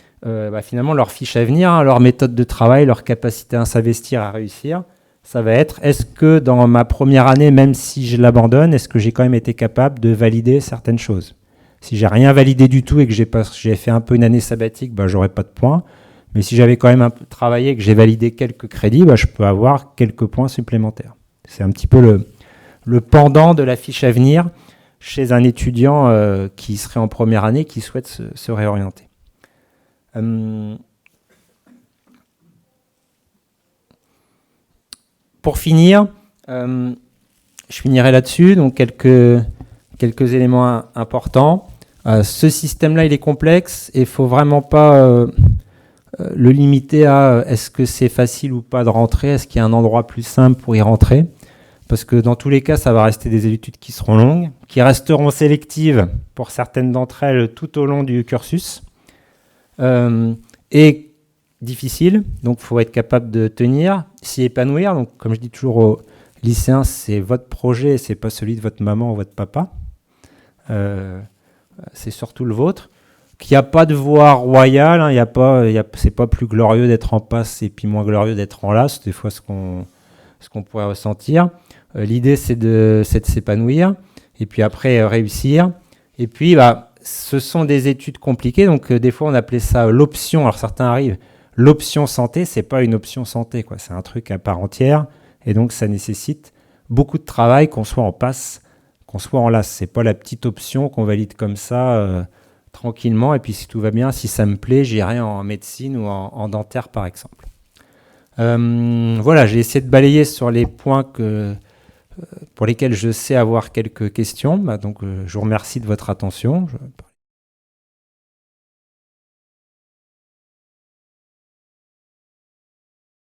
finalement, leur fiche à venir, leur méthode de travail, leur capacité à s'investir, à réussir, ça va être, est-ce que dans ma première année, même si je l'abandonne, est-ce que j'ai quand même été capable de valider certaines choses ? Si j'ai rien validé du tout et que j'ai fait un peu une année sabbatique, j'aurai pas de points. Mais si j'avais quand même un peu travaillé et que j'ai validé quelques crédits, je peux avoir quelques points supplémentaires. C'est un petit peu le pendant de la fiche à venir chez un étudiant qui serait en première année, qui souhaite se réorienter. Pour finir, je finirai là-dessus, donc quelques éléments importants. Ce système-là, il est complexe et il ne faut vraiment pas le limiter à est-ce que c'est facile ou pas de rentrer, est-ce qu'il y a un endroit plus simple pour y rentrer ? Parce que dans tous les cas, ça va rester des études qui seront longues, qui resteront sélectives pour certaines d'entre elles tout au long du cursus, et difficiles, donc il faut être capable de tenir, s'y épanouir. Donc comme je dis toujours aux lycéens, c'est votre projet, c'est pas celui de votre maman ou votre papa, c'est surtout le vôtre. Qu'il n'y a pas de voie royale, c'est pas plus glorieux d'être en passe et puis moins glorieux d'être en LAS, des fois ce qu'on pourrait ressentir. L'idée, c'est de s'épanouir et puis après réussir. Et puis, ce sont des études compliquées, donc des fois on appelait ça l'option. Alors certains arrivent, l'option santé, c'est pas une option santé, quoi. C'est un truc à part entière et donc ça nécessite beaucoup de travail, qu'on soit en passe, qu'on soit en LAS. C'est pas la petite option qu'on valide comme ça tranquillement et puis si tout va bien, si ça me plaît, j'irai en médecine ou en dentaire par exemple. Voilà, j'ai essayé de balayer sur les points pour lesquels je sais avoir quelques questions. Donc, je vous remercie de votre attention.